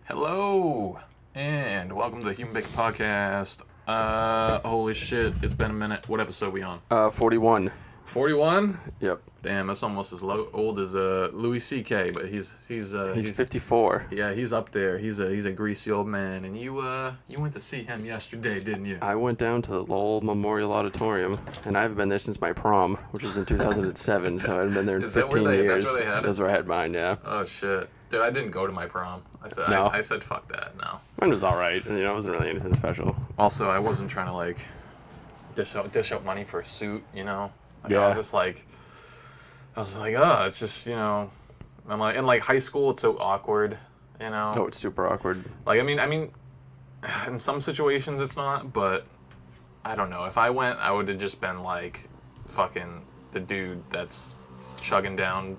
Hello, and welcome to the Human Bacon Podcast. Holy shit, it's been a minute. What episode are we on? 41. 41? Yep. Damn, that's almost as old as Louis CK, but he's 54. Yeah, he's up there. He's a greasy old man, and you went to see him yesterday, didn't you? I went down to the Lowell Memorial Auditorium, and I haven't been there since my prom, which was in 2007, so I've been there in 15 years. That's where they had it? That's where I had mine, yeah. Oh shit, dude, I didn't go to my prom. No. I said fuck that. No. Mine was alright, and it wasn't really anything special. Also, I wasn't trying to like dish out money for a suit, Yeah. I was like, oh, it's just, I'm like, in like high school, it's so awkward, Oh, it's super awkward. Like, I mean, in some situations it's not, but I don't know. If I went, I would have just been like, fucking the dude that's chugging down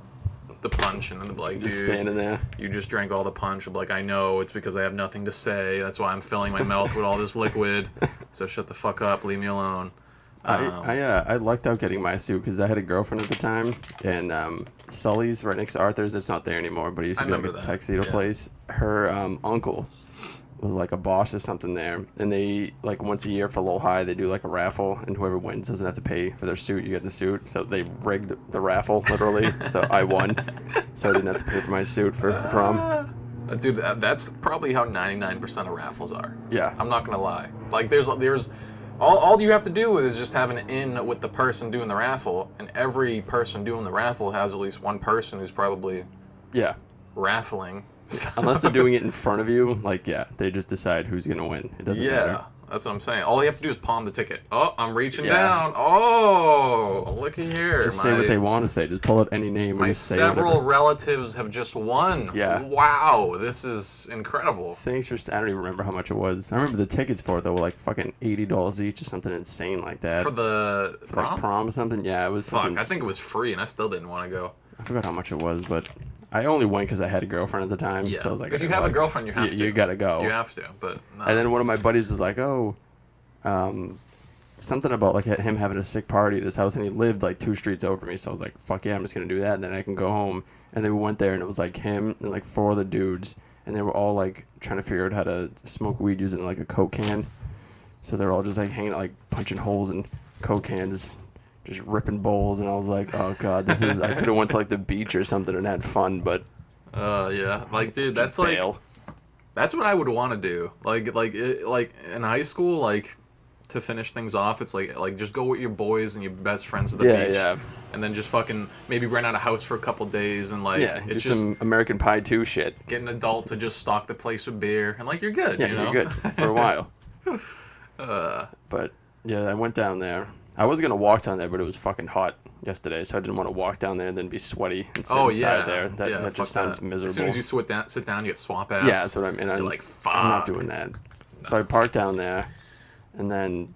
the punch, and then be like, Just dude, standing there. you just drank all the punch. I'm like, I know, it's because I have nothing to say. That's why I'm filling my mouth with all this liquid. So shut the fuck up, leave me alone. I lucked out getting my suit because I had a girlfriend at the time, and Sully's right next to Arthur's. It's not there anymore, but it used to be like a tuxedo place. Her uncle was like a boss or something there, and they like once a year for low high they do like a raffle, and whoever wins doesn't have to pay for their suit. You get the suit, so they rigged the raffle literally. So I won, so I didn't have to pay for my suit for prom. Dude, that's probably how 99% of raffles are. Yeah, I'm not gonna lie. Like, there's all you have to do is just have an in with the person doing the raffle, and every person doing the raffle has at least one person who's probably raffling. Unless they're doing it in front of you, like they just decide who's gonna win. It doesn't matter. That's what I'm saying. All you have to do is palm the ticket. Oh, I'm reaching down. Oh, looky here. Just say what they want to say. Just pull out any name. My and just say several relatives have just won. Yeah. Wow, this is incredible. Thanks for. I don't even remember how much it was. I remember the tickets for it though were like fucking $80 each or something insane like that. For the prom? Like prom or something. Yeah, it was. Fuck, I think it was free, and I still didn't want to go. I forgot how much it was, but I only went because I had a girlfriend at the time. Yeah. So I was like, if you have a girlfriend, you have to. You gotta go. You have to, but. No. And then one of my buddies was like, something about like him having a sick party at his house, and he lived like 2 streets over me. So I was like, fuck yeah, I'm just gonna do that, and then I can go home. And then we went there, and it was like him and like 4 other dudes, and they were all like trying to figure out how to smoke weed using like a Coke can. So they were all just like hanging out, like punching holes in Coke cans, just ripping bowls, and I was like, oh god, this is. I could have went to like the beach or something and had fun, but. Yeah, like dude, that's like. Bail. That's what I would want to do. Like in high school, like to finish things off, it's like just go with your boys and your best friends to the beach. Yeah. And then just fucking maybe rent out a house for a couple days and like it's just some American Pie 2 shit. Get an adult to just stock the place with beer and like you're good. Yeah, you know? you're good for a while. But yeah, I went down there. I was gonna walk down there, but it was fucking hot yesterday, so I didn't want to walk down there and then be sweaty and sit inside there. That just sounds miserable. As soon as you sit down, you get swamp ass. Yeah, that's what I mean. You're like, fuck. I'm not doing that. No. So I parked down there, and then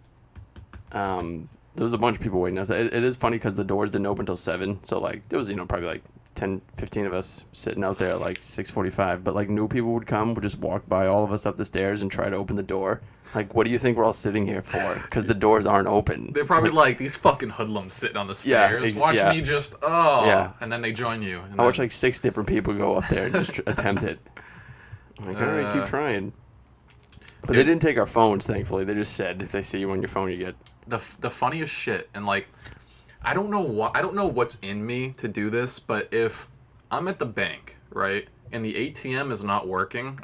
there was a bunch of people waiting. It is funny because the doors didn't open until 7, so like there was probably like 10, 15 of us sitting out there at like 6:45. But like new people would just walk by all of us up the stairs and try to open the door. Like, what do you think we're all sitting here for? Because the doors aren't open. They're probably like these fucking hoodlums sitting on the stairs. Watch me just and then they join you. I watched like 6 different people go up there and just attempt it. I'm like, all right, keep trying. But they didn't take our phones, thankfully. They just said if they see you on your phone, you get the funniest shit. And like, I don't know what's in me to do this, but if I'm at the bank, right, and the ATM is not working,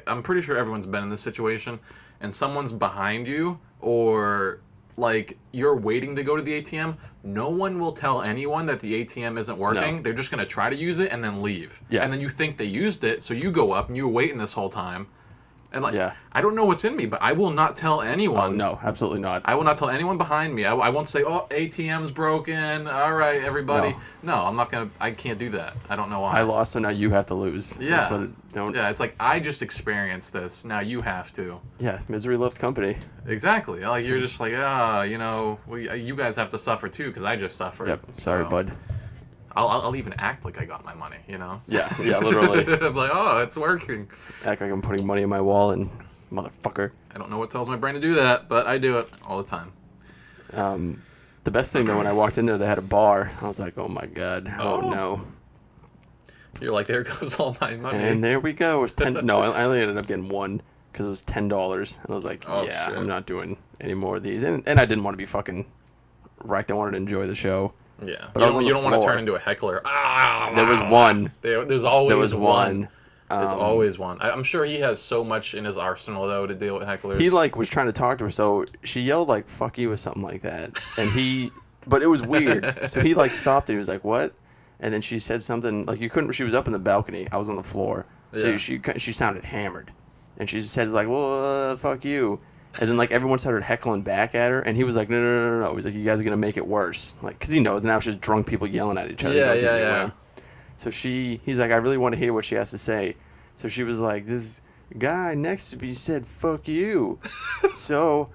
I'm pretty sure everyone's been in this situation, and someone's behind you, or like you're waiting to go to the ATM, no one will tell anyone that the ATM isn't working. No. They're just gonna try to use it and then leave. Yeah. And then you think they used it, so you go up and you were waiting this whole time. And like, I don't know what's in me, but I will not tell anyone. Oh, no, absolutely not. I will not tell anyone behind me. I won't say, oh, ATM's broken. All right, everybody. No, I'm not going to. I can't do that. I don't know why. I lost, so now you have to lose. Yeah. It's like, I just experienced this. Now you have to. Yeah, misery loves company. Exactly. Like, you're just like, you guys have to suffer too, because I just suffered. Yep. Sorry, bud. I'll even act like I got my money, you know? Yeah, literally. I'm like, oh, it's working. Act like I'm putting money in my wallet, and motherfucker. I don't know what tells my brain to do that, but I do it all the time. The best thing, though, when I walked in there, they had a bar. I was like, oh, my God. Oh no. You're like, there goes all my money. And there we go. It was 10. No, I only ended up getting one because it was $10, and I was like, yeah, shit. I'm not doing any more of these. And I didn't want to be fucking wrecked. I wanted to enjoy the show. Yeah, but you don't want to turn into a heckler. There was one. There's always one. There's always one. I'm sure he has so much in his arsenal though to deal with hecklers. He like was trying to talk to her, so she yelled like "fuck you" or something like that, and but it was weird. So he like stopped and he was like, "What?" And then she said something like you couldn't. She was up in the balcony. I was on the floor, so she sounded hammered, and she said like, "Well, fuck you." And then like everyone started heckling back at her, and he was like, "No." He's like, "You guys are gonna make it worse," like because he knows now it's just drunk people yelling at each other. Yeah. So he's like, "I really want to hear what she has to say." So she was like, "This guy next to me said fuck you," so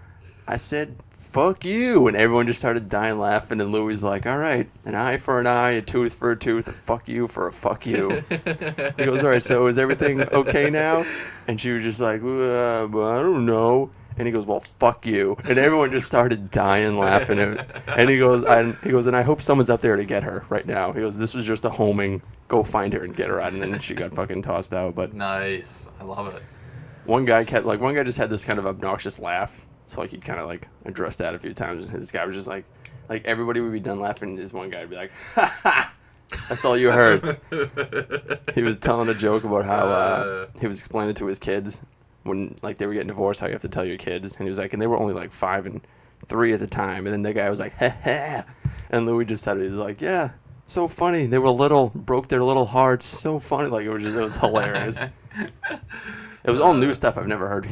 I said fuck you, and everyone just started dying laughing. And Louis like, "All right, an eye for an eye, a tooth for a tooth, a fuck you for a fuck you." He goes, "All right, so is everything okay now?" And she was just like, well, "I don't know." And he goes, "Well, fuck you." And everyone just started dying laughing. And he goes, "And I hope someone's up there to get her right now." He goes, "This was just a homing. Go find her and get her out." And then she got fucking tossed out. But nice, I love it. One guy just had this kind of obnoxious laugh. So like he kind of like addressed that a few times. And this guy was just like everybody would be done laughing. And this one guy would be like, "Ha ha." That's all you heard. He was telling a joke about how he was explaining to his kids when like they were getting divorced, how you have to tell your kids. And he was like, and they were only like 5 and 3 at the time. And then the guy was like, "Ha ha." And Louis just said it. He's like, "Yeah, so funny. They were little, broke their little hearts. So funny." Like it was hilarious. It was all new stuff I've never heard.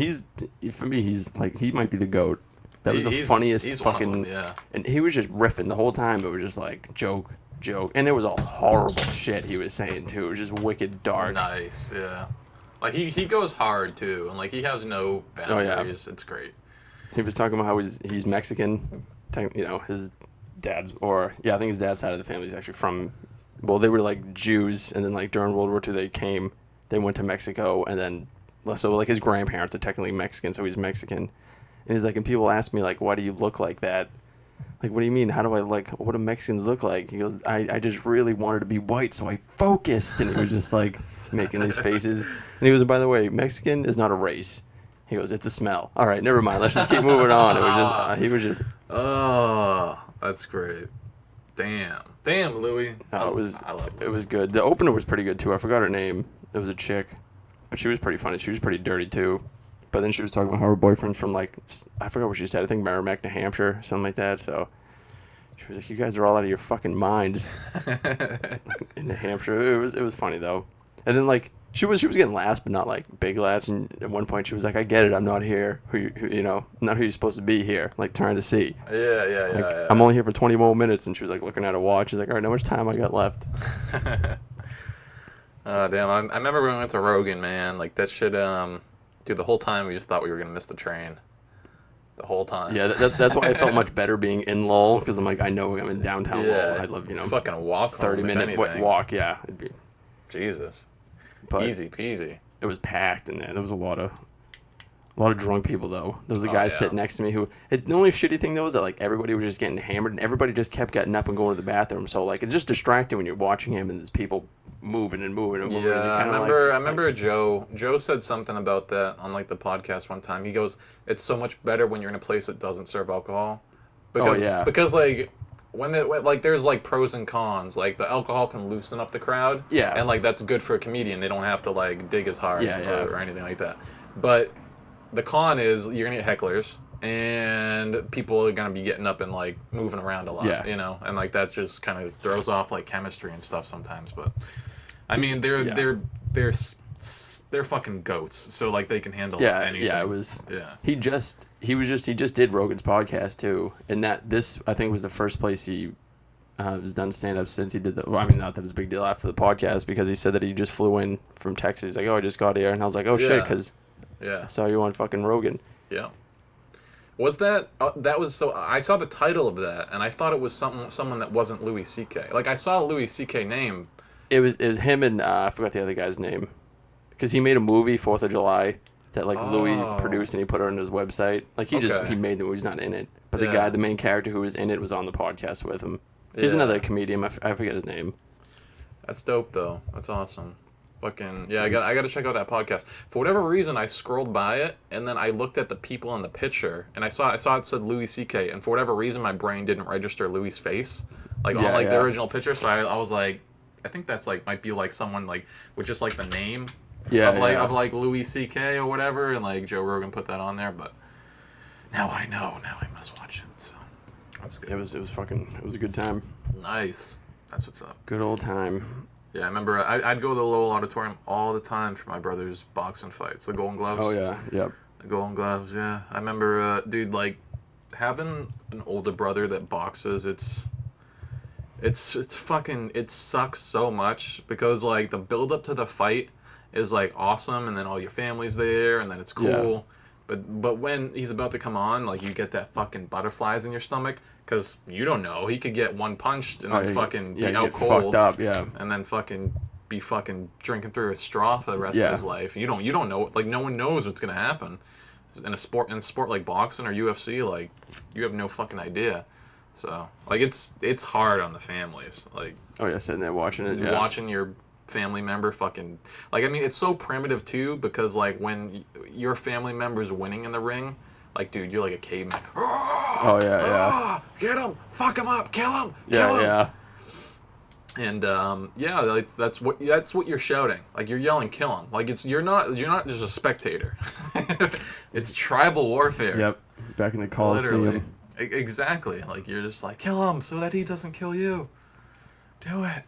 For me, he's like, he might be the GOAT. That was the funniest fucking. Yeah. And he was just riffing the whole time. It was just like joke. And it was all horrible shit he was saying too. It was just wicked dark. Nice, yeah. Like he goes hard too, and like he has no boundaries. Oh, yeah. It's great. He was talking about how he's Mexican. You know, his dad's, I think his dad's side of the family is actually from. Well, they were like Jews, and then like during World War II they went to Mexico, and then so like his grandparents are technically Mexican, so he's Mexican. And he's like, and people ask me like, "Why do you look like that?" Like, "What do you mean? How do I what do Mexicans look like?" He goes, I just really wanted to be white, so I focused. And he was just like making these faces. And he goes, "By the way, Mexican is not a race." He goes, "It's a smell." All right, never mind. Let's just keep moving on. It was just, he was just. Oh, that's great. Damn, Louis. No, I love it. It was good. The opener was pretty good too. I forgot her name. It was a chick, but she was pretty funny. She was pretty dirty too. But then she was talking about how her boyfriend's from like, I forgot what she said. I think Merrimack, New Hampshire, something like that. So she was like, "You guys are all out of your fucking minds." In New Hampshire, it was funny though. And then like she was getting laughs, but not like big laughs. And at one point she was like, "I get it. I'm not here. Not who you're supposed to be here. Like trying to see. Yeah. I'm only here for 20 more minutes." And she was like looking at her watch. She's like, "All right, how much time I got left?" Damn. I remember when we went to Rogan, man. Like that shit. Dude, the whole time we just thought we were gonna miss the train. The whole time. Yeah, that's why I felt much better being in Lowell, because I'm like, I know I'm in downtown Lowell. I'd love, fucking walk 30-minute walk. Yeah, it'd be Jesus. But easy peasy. It was packed, and there was a lot of drunk people though. There was a guy sitting next to me who. The only shitty thing though was that like everybody was just getting hammered, and everybody just kept getting up and going to the bathroom. So like it's just distracting when you're watching him, and there's people moving and moving and moving. Yeah, I remember Joe said something about that on like the podcast one time. He goes, "It's so much better when you're in a place that doesn't serve alcohol." Because like when there's like pros and cons. Like the alcohol can loosen up the crowd. Yeah. And like that's good for a comedian. They don't have to like dig as hard or anything like that. But the con is you're gonna get hecklers, and people are gonna be getting up and like moving around a lot. Yeah. And like that just kind of throws off like chemistry and stuff sometimes. But I mean, they're fucking goats, so like they can handle anything. Yeah, it was. Yeah. He just did Rogan's podcast too, and this I think was the first place he has done stand up since he did the. Well, I mean, not that it's a big deal after the podcast, because he said that he just flew in from Texas. He's like, "Oh, I just got here," and I was like, "Oh shit," because I saw you on fucking Rogan. Yeah. Was that that was so? I saw the title of that, and I thought it was someone that wasn't Louis CK. Like I saw a Louis CK name. It was him and I forgot the other guy's name, because he made a movie 4th of July that like Louis produced, and he put it on his website. Like he made the movie, he's not in it, but the main character who was in it was on the podcast with him. He's another comedian. I forget his name. That's dope though. That's awesome. Fucking yeah, I got to check out that podcast. For whatever reason, I scrolled by it and then I looked at the people in the picture and I saw it said Louis CK, and for whatever reason my brain didn't register Louis' face on the original picture. So I was like, I think that's like might be like someone like with just like the name of Louis CK or whatever, and like Joe Rogan put that on there. But now I know. Now I must watch it. So that's good. It was a good time. Nice. That's what's up. Good old time. Yeah, I remember I'd go to the Lowell Auditorium all the time for my brother's boxing fights. The Golden Gloves. Oh, yeah. Yep. The Golden Gloves, yeah. I remember, dude, like, having an older brother that boxes, it's fucking, it sucks so much because, like, the build-up to the fight is, like, awesome, and then all your family's there, and then it's cool. Yeah. But when he's about to come on, like, you get that fucking butterflies in your stomach because you don't know. He could get one punched and then fucking be out cold. Fucked up, yeah. And then fucking be fucking drinking through a straw for the rest of his life. You don't know. Like, no one knows what's going to happen. In a sport like boxing or UFC, like, you have no fucking idea. So, like, it's hard on the families. Like, oh, yeah, sitting there watching it, watching your family member fucking, like, I mean, it's so primitive too because, like, when your family member's winning in the ring, like, dude, you're like a caveman. Oh yeah. Get him, fuck him up, kill him, yeah. And like, that's what you're shouting. Like, you're yelling, kill him. Like, you're not just a spectator. It's tribal warfare. Yep. Back in the Coliseum. Literally. Exactly. Like, you're just like, kill him so that he doesn't kill you. Do it.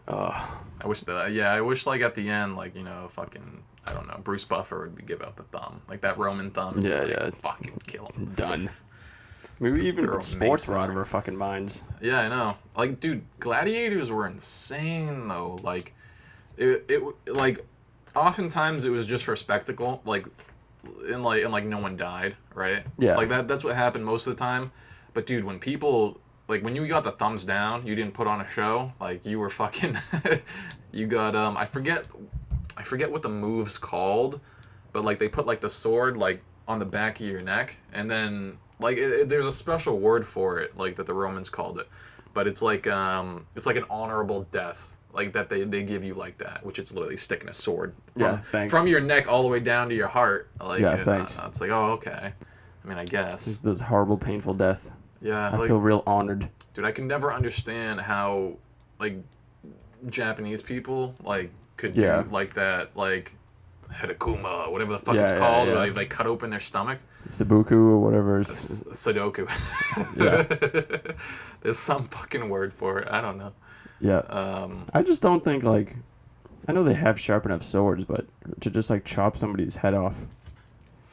I wish like at the end, like, you know, fucking, I don't know, Bruce Buffer would give out the thumb, like that Roman thumb. Yeah. Fucking kill him. Done. Maybe even sports were out of our fucking minds. Yeah, I know. Like, dude, Gladiators were insane though. Like, it like, oftentimes it was just for spectacle. Like, and no one died, right? Yeah. Like that's what happened most of the time. But dude, when people, like, when you got the thumbs down, you didn't put on a show. Like, you were fucking, you got, I forget what the move's called, but, like, they put, like, the sword, like, on the back of your neck, and then, like, there's a special word for it, like, that the Romans called it, but it's like an honorable death, like, that they give you like that, which is literally sticking a sword from your neck all the way down to your heart. Like, thanks. It's like, oh, okay. I mean, I guess. Those horrible, painful death. Yeah, I feel real honored. Dude, I can never understand how, like, Japanese people, like, could do, like, that, like, Hedakuma, whatever the fuck it's called, where they cut open their stomach. Sabuku or whatever. Sudoku. Yeah. There's some fucking word for it. I don't know. Yeah. I just don't think, like, I know they have sharp enough swords, but to just, like, chop somebody's head off.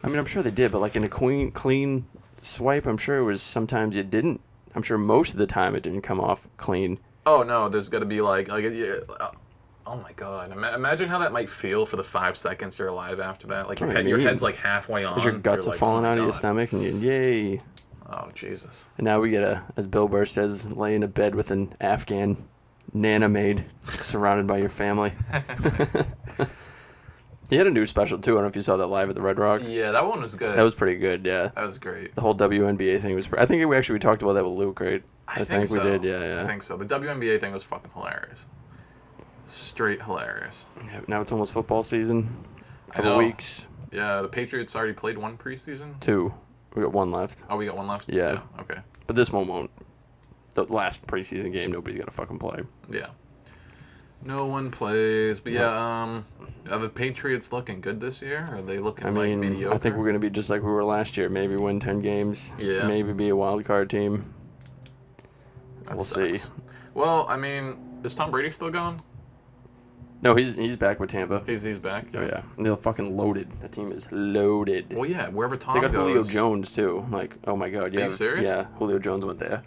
I mean, I'm sure they did, but, like, in a clean swipe, I'm sure it was sometimes it didn't. I'm sure most of the time it didn't come off clean. Oh no, there's got to be like oh my god, imagine how that might feel for the 5 seconds you're alive after that. Like, your head's like halfway on. Your guts are falling out of your stomach, and yay. Oh Jesus. And now we get as Bill Burr says, lay in a bed with an Afghan Nana maid surrounded by your family. He had a new special, too. I don't know if you saw that live at the Red Rock. Yeah, that one was good. That was pretty good, yeah. That was great. The whole WNBA thing was... I think we talked about that with Luke, right? I think so. We did, yeah. I think so. The WNBA thing was fucking hilarious. Straight hilarious. Yeah, now it's almost football season. A couple weeks. Yeah, the Patriots already played one preseason? 2. We got 1 left. Oh, we got 1 left? Yeah. Okay. But this one won't. The last preseason game, nobody's got to fucking play. Yeah. No one plays, but are the Patriots looking good this year? Or are they looking like mediocre? I think we're going to be just like we were last year. Maybe win 10 games. Yeah. Maybe be a wild card team. We'll see. Well, I mean, is Tom Brady still gone? No, he's back with Tampa. He's back? Oh, yeah. And they're fucking loaded. The team is loaded. Well, yeah, wherever Tom goes. They got Julio Jones, too. Like, oh, my God. Are you serious? Yeah, Julio Jones went there.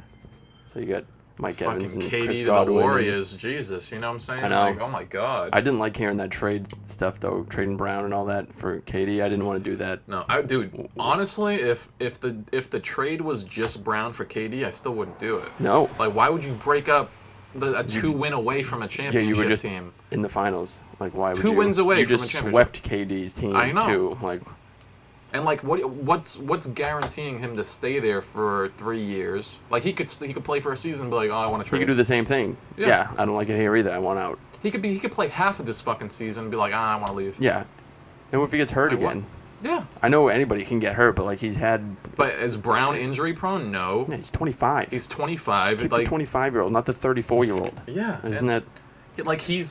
So you got Mike Evans and Chris KD, Godwin. The Warriors, Jesus, you know what I'm saying? I know. Like, oh my God. I didn't like hearing that trade stuff though, trading Brown and all that for KD. I didn't want to do that. No, dude, honestly, if the trade was just Brown for KD, I still wouldn't do it. No. Like, why would you break up a 2-win away from a championship you were just team? In the finals. Like, why would 2 wins away from a championship. You just swept KD's team, I know. too. Like, And like, what's guaranteeing him to stay there for 3 years? Like, he could play for a season and be like, oh, I want to trade. He could do the same thing. Yeah, I don't like it here either. I want out. He could play half of this fucking season and be like, I want to leave. Yeah, and what if he gets hurt again? Yeah. I know anybody can get hurt, but like he's had. But is Brown injury prone? No. Yeah, he's 25. He's 25. Keep the 25-year-old, not the 34-year-old. Yeah. Isn't that? Like he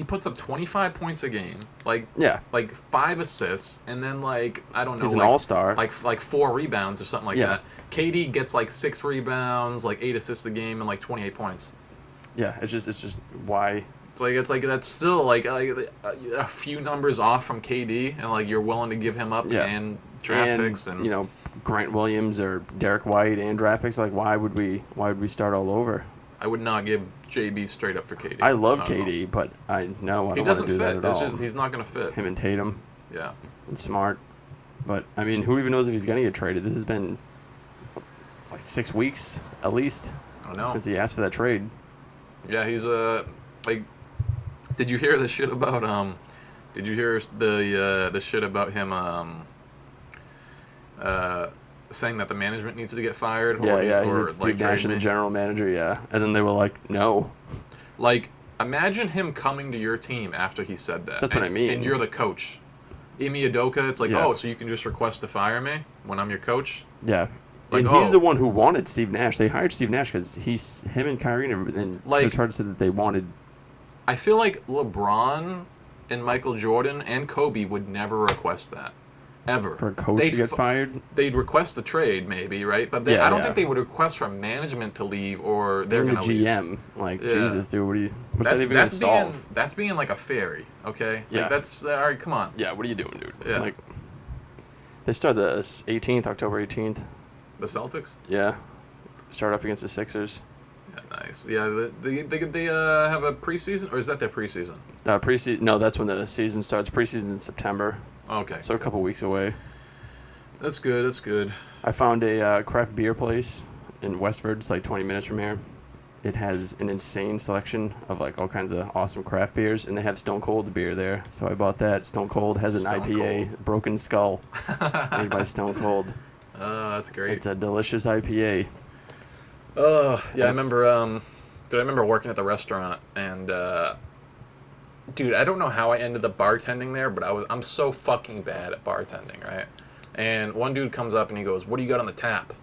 puts up 25 points a game, like 5 assists, and then like I don't know, he's an all-star, like 4 rebounds or something like that. KD gets like 6 rebounds, like 8 assists a game, and like 28 points. Yeah, it's just why. It's like that's still like a few numbers off from KD, and like you're willing to give him up and draft picks and Grant Williams or Derek White and draft picks. Like why would we start all over? I would not give JB straight up for KD. I love KD, but I don't want to do that at all. He's not going to fit. Him and Tatum. Yeah. And Smart. But, I mean, who even knows if he's going to get traded? This has been, like, 6 weeks, at least, since he asked for that trade. Yeah, he's, like, did you hear the shit about, did you hear the shit about him, saying that the management needs to get fired? He's Steve Nash and the general manager, and then they were like, no. Like, imagine him coming to your team after he said that. That's what I mean. And you're the coach. Ime Udoka, it's like, so you can just request to fire me when I'm your coach? Yeah. Like, and he's the one who wanted Steve Nash. They hired Steve Nash because him and Kyrie and Chris Hart said that they wanted. I feel like LeBron and Michael Jordan and Kobe would never request that. Ever. For a coach to get fired? They'd request the trade, maybe, right? But I don't think they would request from management to leave, or they're going to leave. GM. Like, Jesus, dude, what's that even going to solve? That's being like a fairy, okay? Yeah. Like, that's, all right, come on. Yeah, what are you doing, dude? Yeah. Like, they start the 18th, October 18th. The Celtics? Yeah. Start off against the Sixers. Yeah, nice. Yeah, they have a preseason, or is that their preseason? Preseason. No, that's when the season starts. Preseason in September. Okay. So a couple weeks away. That's good. That's good. I found a craft beer place in Westford. It's like 20 minutes from here. It has an insane selection of like all kinds of awesome craft beers, and they have Stone Cold beer there. So I bought that. Stone Cold has an IPA, Cold. Broken Skull, made by Stone Cold. That's great. It's a delicious IPA. Yeah, I remember working at the restaurant, and dude, I don't know how I ended up bartending there, but I'm so fucking bad at bartending, right? And one dude comes up and he goes, "What do you got on the tap?"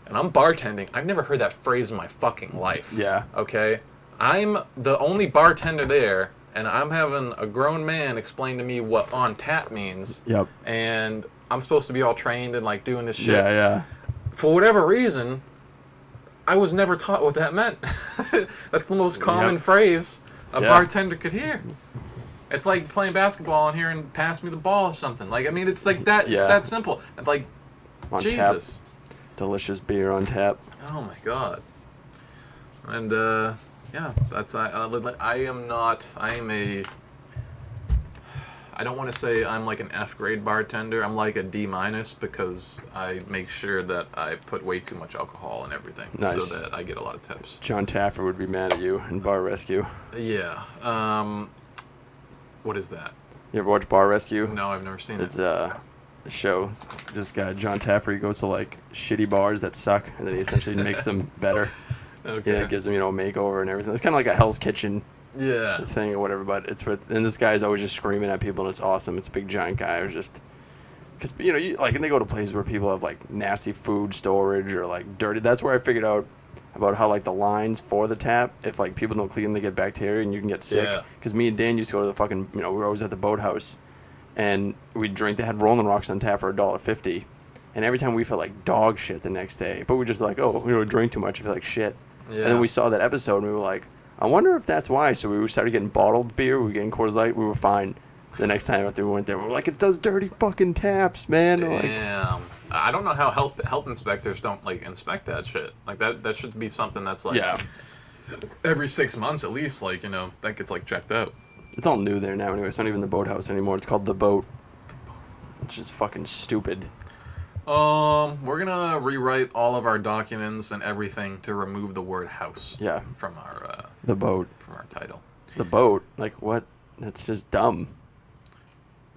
And I'm bartending. I've never heard that phrase in my fucking life. Yeah. Okay? I'm the only bartender there, and I'm having a grown man explain to me what on tap means. Yep. And I'm supposed to be all trained and like doing this shit. Yeah. For whatever reason, I was never taught what that meant. That's the most common phrase a bartender could hear. It's like playing basketball and hearing "pass me the ball" or something. Like, I mean, it's like that. It's that simple. It's like, on Jesus. Tap. Delicious beer on tap. Oh my god. And that's I am not. I am a. I don't want to say I'm like an F grade bartender. I'm like a D- because I make sure that I put way too much alcohol in everything, so that I get a lot of tips. John Taffer would be mad at you in Bar Rescue. Yeah. What is that? You ever watch Bar Rescue? No, I've never seen it. It's a show. This guy John Taffer, he goes to like shitty bars that suck, and then he essentially makes them better. Okay. Yeah, gives them a makeover and everything. It's kind of like a Hell's Kitchen. Yeah. Thing or whatever, but and this guy's always just screaming at people, and it's awesome. It's a big giant guy who's just, because and they go to places where people have like nasty food storage or like dirty. That's where I figured out about how like the lines for the tap, if like people don't clean them, they get bacteria and you can get sick. Because me and Dan used to go to the fucking, we were always at the boathouse, and we'd drink. They had Rolling Rocks on tap for $1.50, and every time we felt like dog shit the next day. But we just like, drink too much, I feel like shit. Yeah. And then we saw that episode and we were like, I wonder if that's why. So we started getting bottled beer. We were getting Coors Light. We were fine. The next time after we went there, we were like, it's those dirty fucking taps, man. Damn. I don't know how health inspectors don't like inspect that shit. Like that should be something that's like every 6 months at least. Like that gets like checked out. It's all new there now. Anyway, it's not even the boathouse anymore. It's called the Boat. It's just fucking stupid. We're gonna rewrite all of our documents and everything to remove the word house. Yeah. From our the Boat. From our title. The Boat. Like what? That's just dumb.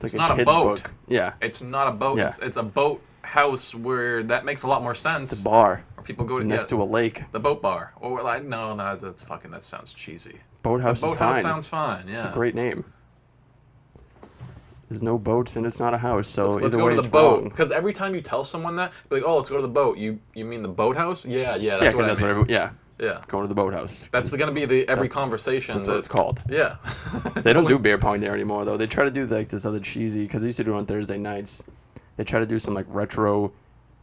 It's not a boat. Book. Yeah. It's not a boat. Yeah. It's a boat house where that makes a lot more sense. It's a bar. Where people go to next to a lake. The boat bar. Or like no, that's fucking. That sounds cheesy. Boathouse is fine. Boathouse sounds fine. Yeah. It's a great name. There's no boats and it's not a house, so let's go to the boat. Because every time you tell someone that, be like, oh, let's go to the boat. You mean the boathouse? Yeah, that's what I mean. Yeah. Go to the boathouse. That's going to be every conversation. That's what it's called. Yeah. They don't do beer pong there anymore, though. They try to do like this other cheesy, because they used to do it on Thursday nights. They try to do some like retro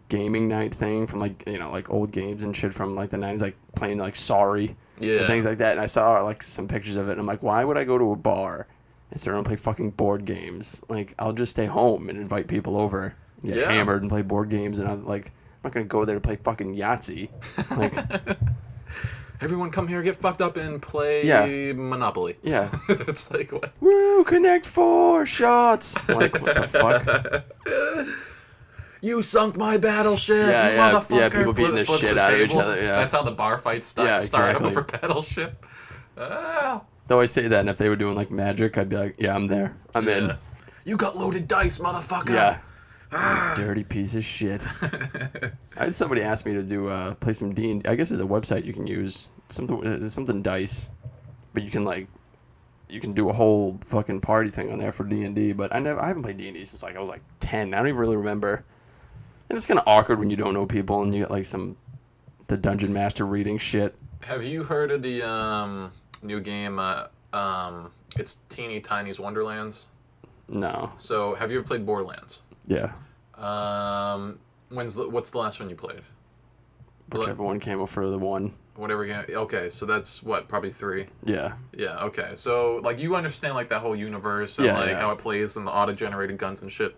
gaming night thing from like, like old games and shit from like the 90s, like playing like Sorry and things like that. And I saw like some pictures of it, and I'm like, why would I go to a bar and sit around and play fucking board games? Like, I'll just stay home and invite people over, and get hammered and play board games, and I'm not gonna go there to play fucking Yahtzee. Like, everyone come here, get fucked up, and play Monopoly. Yeah. It's like, what? Woo, connect 4 shots. I'm like, what the fuck? You sunk my battleship, you motherfucker. Yeah, people beating the shit out of each other. Yeah. That's how the bar fights start over battleship. Though I say that, and if they were doing like Magic, I'd be like, yeah, I'm there. I'm in. You got loaded dice, motherfucker. Yeah. Dirty piece of shit. I had somebody ask me to do play some D&D. I guess there's a website you can use. Something dice. But you can do a whole fucking party thing on there for D&D. But I haven't played D&D since I was 10. I don't even really remember. And it's kind of awkward when you don't know people and you get like the dungeon master reading shit. Have you heard of the new game? It's Teeny Tiny's Wonderlands. No. So have you ever played Borderlands? Yeah. What's the last one you played? Whichever one came up for the one. Whatever game. Okay, so that's probably 3. Yeah. Yeah. Okay, so you understand that whole universe and how it plays and the auto-generated guns and shit.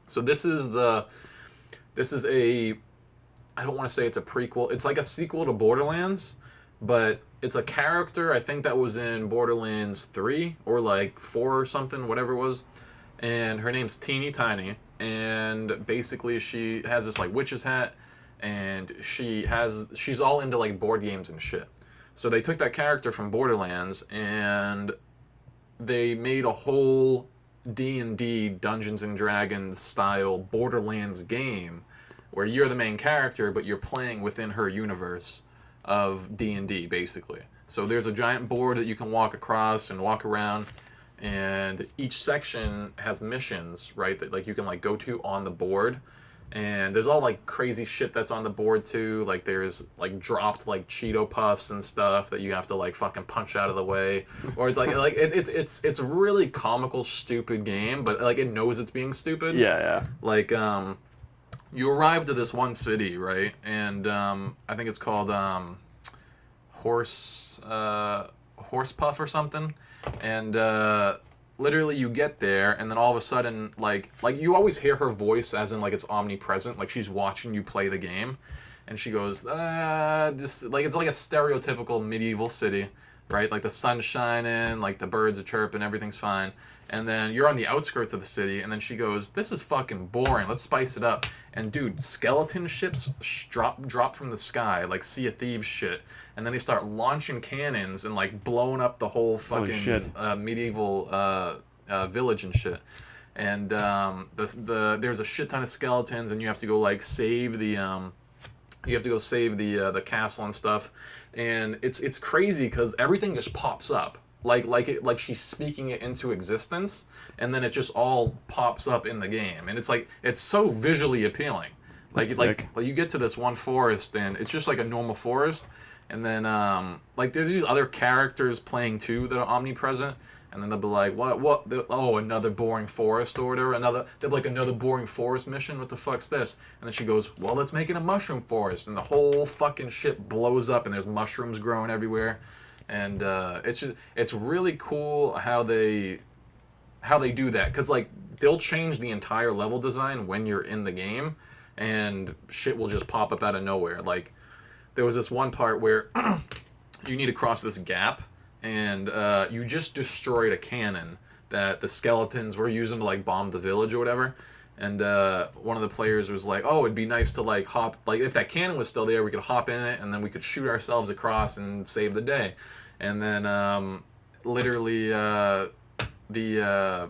So this is a, I don't want to say it's a prequel. It's like a sequel to Borderlands, but it's a character I think that was in Borderlands 3 or 4 or something, whatever it was, and her name's Teeny Tiny, and basically she has this witch's hat, and she's all into board games and shit. So they took that character from Borderlands and they made a whole D&D Dungeons and Dragons style Borderlands game where you're the main character but you're playing within her universe of D&D basically. So there's a giant board that you can walk across and walk around, and each section has missions, right, that you can go to on the board. And there's all crazy shit that's on the board too. There's dropped Cheeto puffs and stuff that you have to fucking punch out of the way. Or it's it's a really comical, stupid game, but it knows it's being stupid. Yeah. You arrive to this one city, right? And I think it's called Horse Puff or something. And literally you get there, and then all of a sudden you always hear her voice as in it's omnipresent, she's watching you play the game, and she goes this it's like a stereotypical medieval city, right? The sun's shining, the birds are chirping, everything's fine. And then you're on the outskirts of the city, and then she goes, this is fucking boring, let's spice it up. And dude, skeleton ships drop from the sky, Sea of Thieves shit. And then they start launching cannons and blowing up the whole fucking medieval village and shit. And there's a shit ton of skeletons, and you have to go save the the castle and stuff. And it's crazy because everything just pops up. Like she's speaking it into existence, and then it just all pops up in the game, and it's so visually appealing. You get to this one forest, and it's just a normal forest, and then there's these other characters playing too that are omnipresent, and then they'll be like, what? Another boring forest or whatever. They'll be another boring forest mission. What the fuck's this? And then she goes, well, let's make it a mushroom forest, and the whole fucking shit blows up, and there's mushrooms growing everywhere. And it's really cool how they do that, because they'll change the entire level design when you're in the game, and shit will just pop up out of nowhere. There was this one part where you need to cross this gap, and you just destroyed a cannon that the skeletons were using to bomb the village or whatever. And one of the players was like, oh, it'd be nice to hop, if that cannon was still there, we could hop in it, and then we could shoot ourselves across and save the day. And then literally the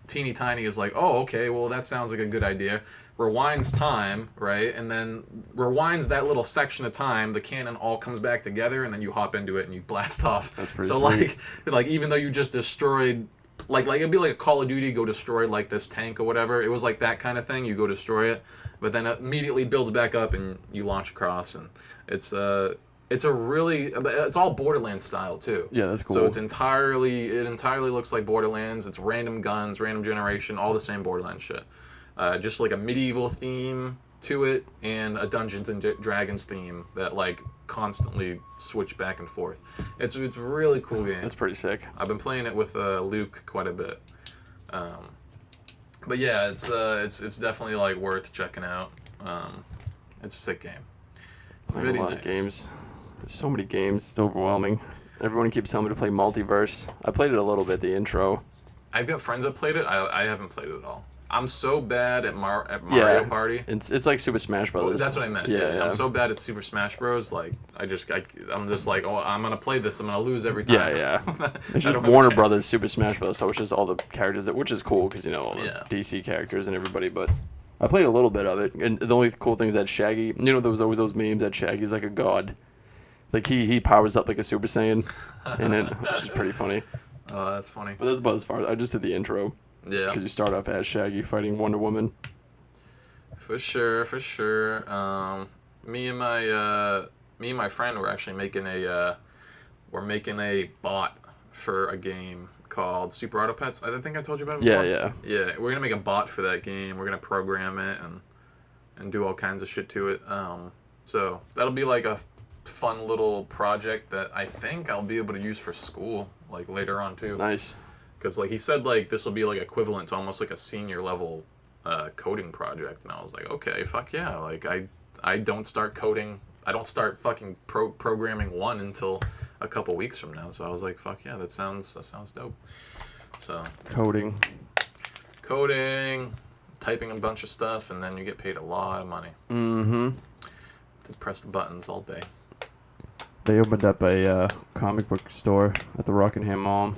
teeny tiny is like, oh, okay, well, that sounds like a good idea. Rewinds time, right? And then rewinds that little section of time, the canon all comes back together, and then you hop into it and you blast off. That's pretty so sweet. like even though you just destroyed, like it'd be like a Call of Duty, go destroy like this tank or whatever. It was like that kind of thing. You go destroy it, but then it immediately builds back up and you launch across, and it's all Borderlands style too. Yeah, that's cool. So it entirely looks like Borderlands. It's random guns, random generation, all the same Borderlands shit. Just like a medieval theme to it and a Dungeons and Dragons theme that like constantly switch back and forth. It's a really cool game. That's pretty sick. I've been playing it with Luke quite a bit. But yeah, it's definitely like worth checking out. It's a sick game. Playing a lot of games. There's so many games. It's overwhelming. Everyone keeps telling me to play Multiverse. I played it a little bit, the intro. I've got friends that played it. I haven't played it at all. I'm so bad at Mario Party. It's like Super Smash Brothers. Well, that's what I meant. Yeah. I'm so bad at Super Smash Bros. Like I'm just like, oh, I'm gonna play this. I'm gonna lose every time. Yeah. It's just Warner Brothers Super Smash Bros. So it's just all the characters which is cool because all the DC characters and everybody. But I played a little bit of it, and the only cool thing is that Shaggy. There was always those memes that Shaggy's like a god. Like he powers up like a Super Saiyan, in it, which is pretty funny. Oh, that's funny. But that's about as far. I just did the intro. Yeah. Because you start off as Shaggy fighting Wonder Woman. For sure. Me and my friend were actually making a bot for a game called Super Auto Pets. I think I told you about it before. Yeah. Yeah, we're gonna make a bot for that game. We're gonna program it and do all kinds of shit to it. So that'll be like a fun little project that I think I'll be able to use for school like later on too. Nice. Because like he said, like this will be like equivalent to almost like a senior level coding project, and I was like, okay, fuck yeah. Like I don't start coding. I don't start fucking programming one until a couple weeks from now. So I was like, fuck yeah, that sounds dope. So coding, typing a bunch of stuff, and then you get paid a lot of money. Mm-hmm. To press the buttons all day. They opened up a comic book store at the Rockingham Mall.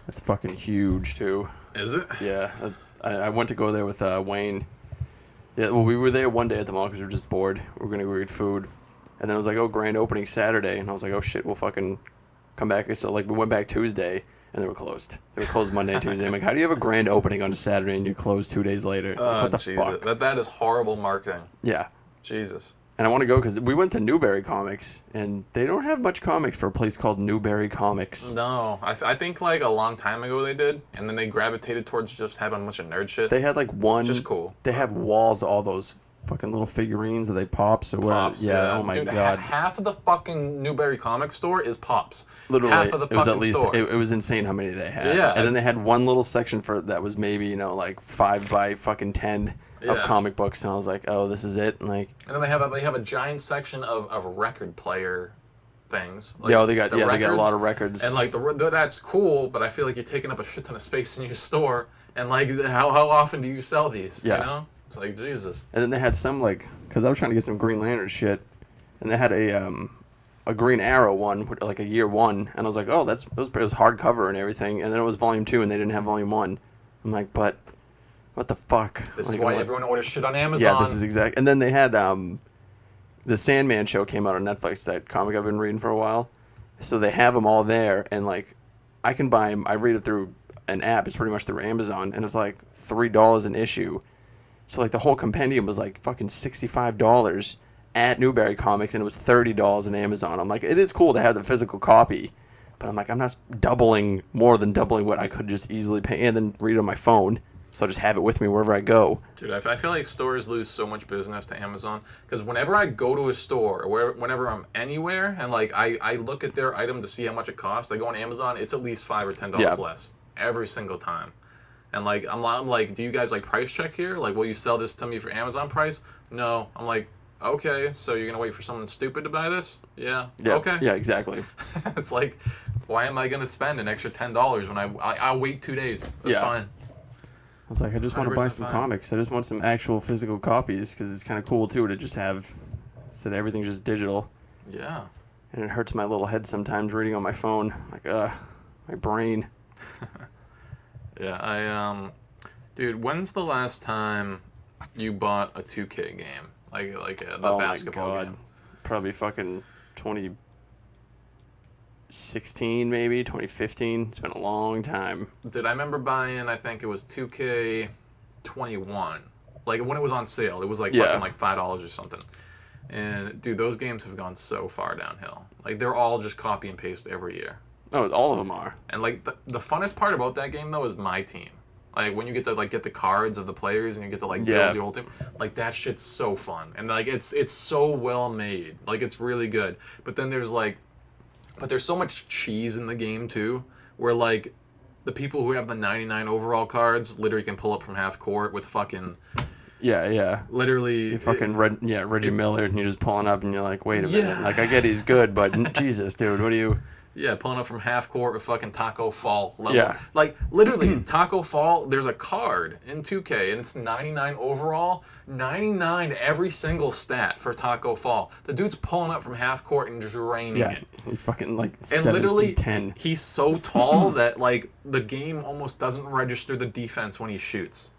It's fucking huge too. Is it? Yeah, I went to go there with Wayne. Yeah, well, we were there one day at the mall because we were just bored. We were gonna go get food, and then it was like, oh, grand opening Saturday, and I was like, oh shit, we'll fucking come back. So like we went back Tuesday, and they were closed. They were closed Monday and Tuesday. I'm like, how do you have a grand opening on a Saturday and you close 2 days later? Like, what the fuck? That is horrible marketing. Yeah. Jesus. And I want to go because we went to Newberry Comics, and they don't have much comics for a place called Newberry Comics. No, I think like a long time ago they did, and then they gravitated towards just having a bunch of nerd shit. They had like one. Which is cool. They have walls of all those fucking little figurines that they pops or what? Yeah. Oh my god. Half of the fucking Newberry Comics store is Pops. Literally, half of the it was fucking at least store. It was insane how many they had. Yeah, and then they had one little section for that was maybe like 5 by fucking 10. Of comic books, and I was like, "Oh, this is it!" And like, and then they have a giant section of record player things. Like they got a lot of records, and like that's cool, but I feel like you're taking up a shit ton of space in your store, and like how often do you sell these? Yeah. You know, it's like Jesus. And then they had some like, because I was trying to get some Green Lantern shit, and they had a Green Arrow one, like a year 1, and I was like, "Oh, it was hardcover and everything," and then it was volume 2, and they didn't have volume 1. I'm like, but. What the fuck? This is why everyone orders shit on Amazon. Yeah, this is exact. And then they had the Sandman show came out on Netflix. That comic I've been reading for a while. So they have them all there, and like, I can buy them. I read it through an app. It's pretty much through Amazon, and it's like $3 an issue. So like the whole compendium was like fucking $65 at Newberry Comics, and it was $30 on Amazon. I'm like, it is cool to have the physical copy, but I'm like, I'm not more than doubling what I could just easily pay and then read on my phone. So I'll just have it with me wherever I go. Dude, I feel like stores lose so much business to Amazon. Because whenever I go to a store, or whenever I'm anywhere, and like I look at their item to see how much it costs, I go on Amazon, it's at least $5 or $10 less every single time. And like I'm like, do you guys like price check here? Like, will you sell this to me for Amazon price? No. I'm like, okay, so you're gonna wait for someone stupid to buy this? Yeah. Okay. Yeah, exactly. It's like, why am I gonna spend an extra $10 when I'll wait 2 days? That's fine. I was like, I just want to buy some comics. I just want some actual physical copies because it's kind of cool, too, to just have, instead of everything's just digital. Yeah. And it hurts my little head sometimes reading on my phone. Like, my brain. Yeah, dude, when's the last time you bought a 2K game? The basketball game? Probably fucking 2016, maybe 2015. It's been a long time. Dude, I remember buying, I think it was 2K21. Like, when it was on sale. It was fucking $5 or something. And, dude, those games have gone so far downhill. Like, they're all just copy and paste every year. Oh, all of them are. And, like, the funnest part about that game, though, is my team. Like, when you get to, like, get the cards of the players and you get to, like, build your whole team. Like, that shit's so fun. And, like, it's so well made. Like, it's really good. But then there's, like... But there's so much cheese in the game, too, where, like, the people who have the 99 overall cards literally can pull up from half court with fucking... Yeah. Literally... You fucking Reggie Miller, and you're just pulling up, and you're like, wait a minute. Like, I get he's good, but Jesus, dude, what do you... Yeah, pulling up from half court with fucking Taco Fall level. Yeah. Like, literally, Taco Fall, there's a card in 2K, and it's 99 overall. 99 every single stat for Taco Fall. The dude's pulling up from half court and draining it. He's fucking, like, and 7'10". He's so tall that, like, the game almost doesn't register the defense when he shoots.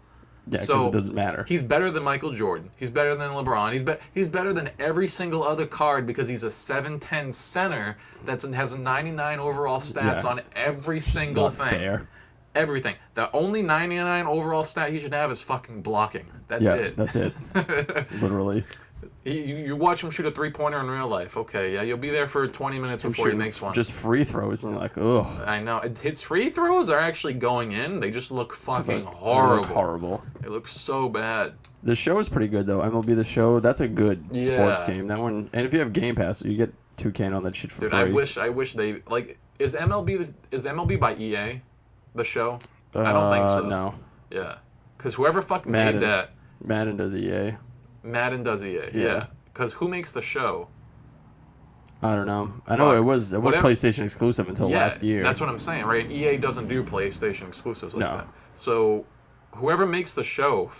Yeah, because it doesn't matter. He's better than Michael Jordan. He's better than LeBron. He's better than every single other card because he's a 7'10" center that has a 99 overall stats on every single thing. Fair. Everything. The only 99 overall stat he should have is fucking blocking. That's it. That's it. Literally. You watch him shoot a three-pointer in real life. Okay, yeah, you'll be there for 20 minutes before he makes one. Just free throws, and you're like, ugh. I know. His free throws are actually going in. They just look fucking horrible. They look horrible. They look so bad. The show is pretty good, though. MLB The Show, that's a good sports game. That one, and if you have Game Pass, you get 2K and all that shit for free. I wish they, like, is MLB by EA, the show? I don't think so. No. Yeah. Because whoever fucking made that. Madden does EA. Madden does EA, yeah. Because who makes the show? I don't know. I know it was PlayStation exclusive until last year. That's what I'm saying, right? EA doesn't do PlayStation exclusives like that. So whoever makes the show,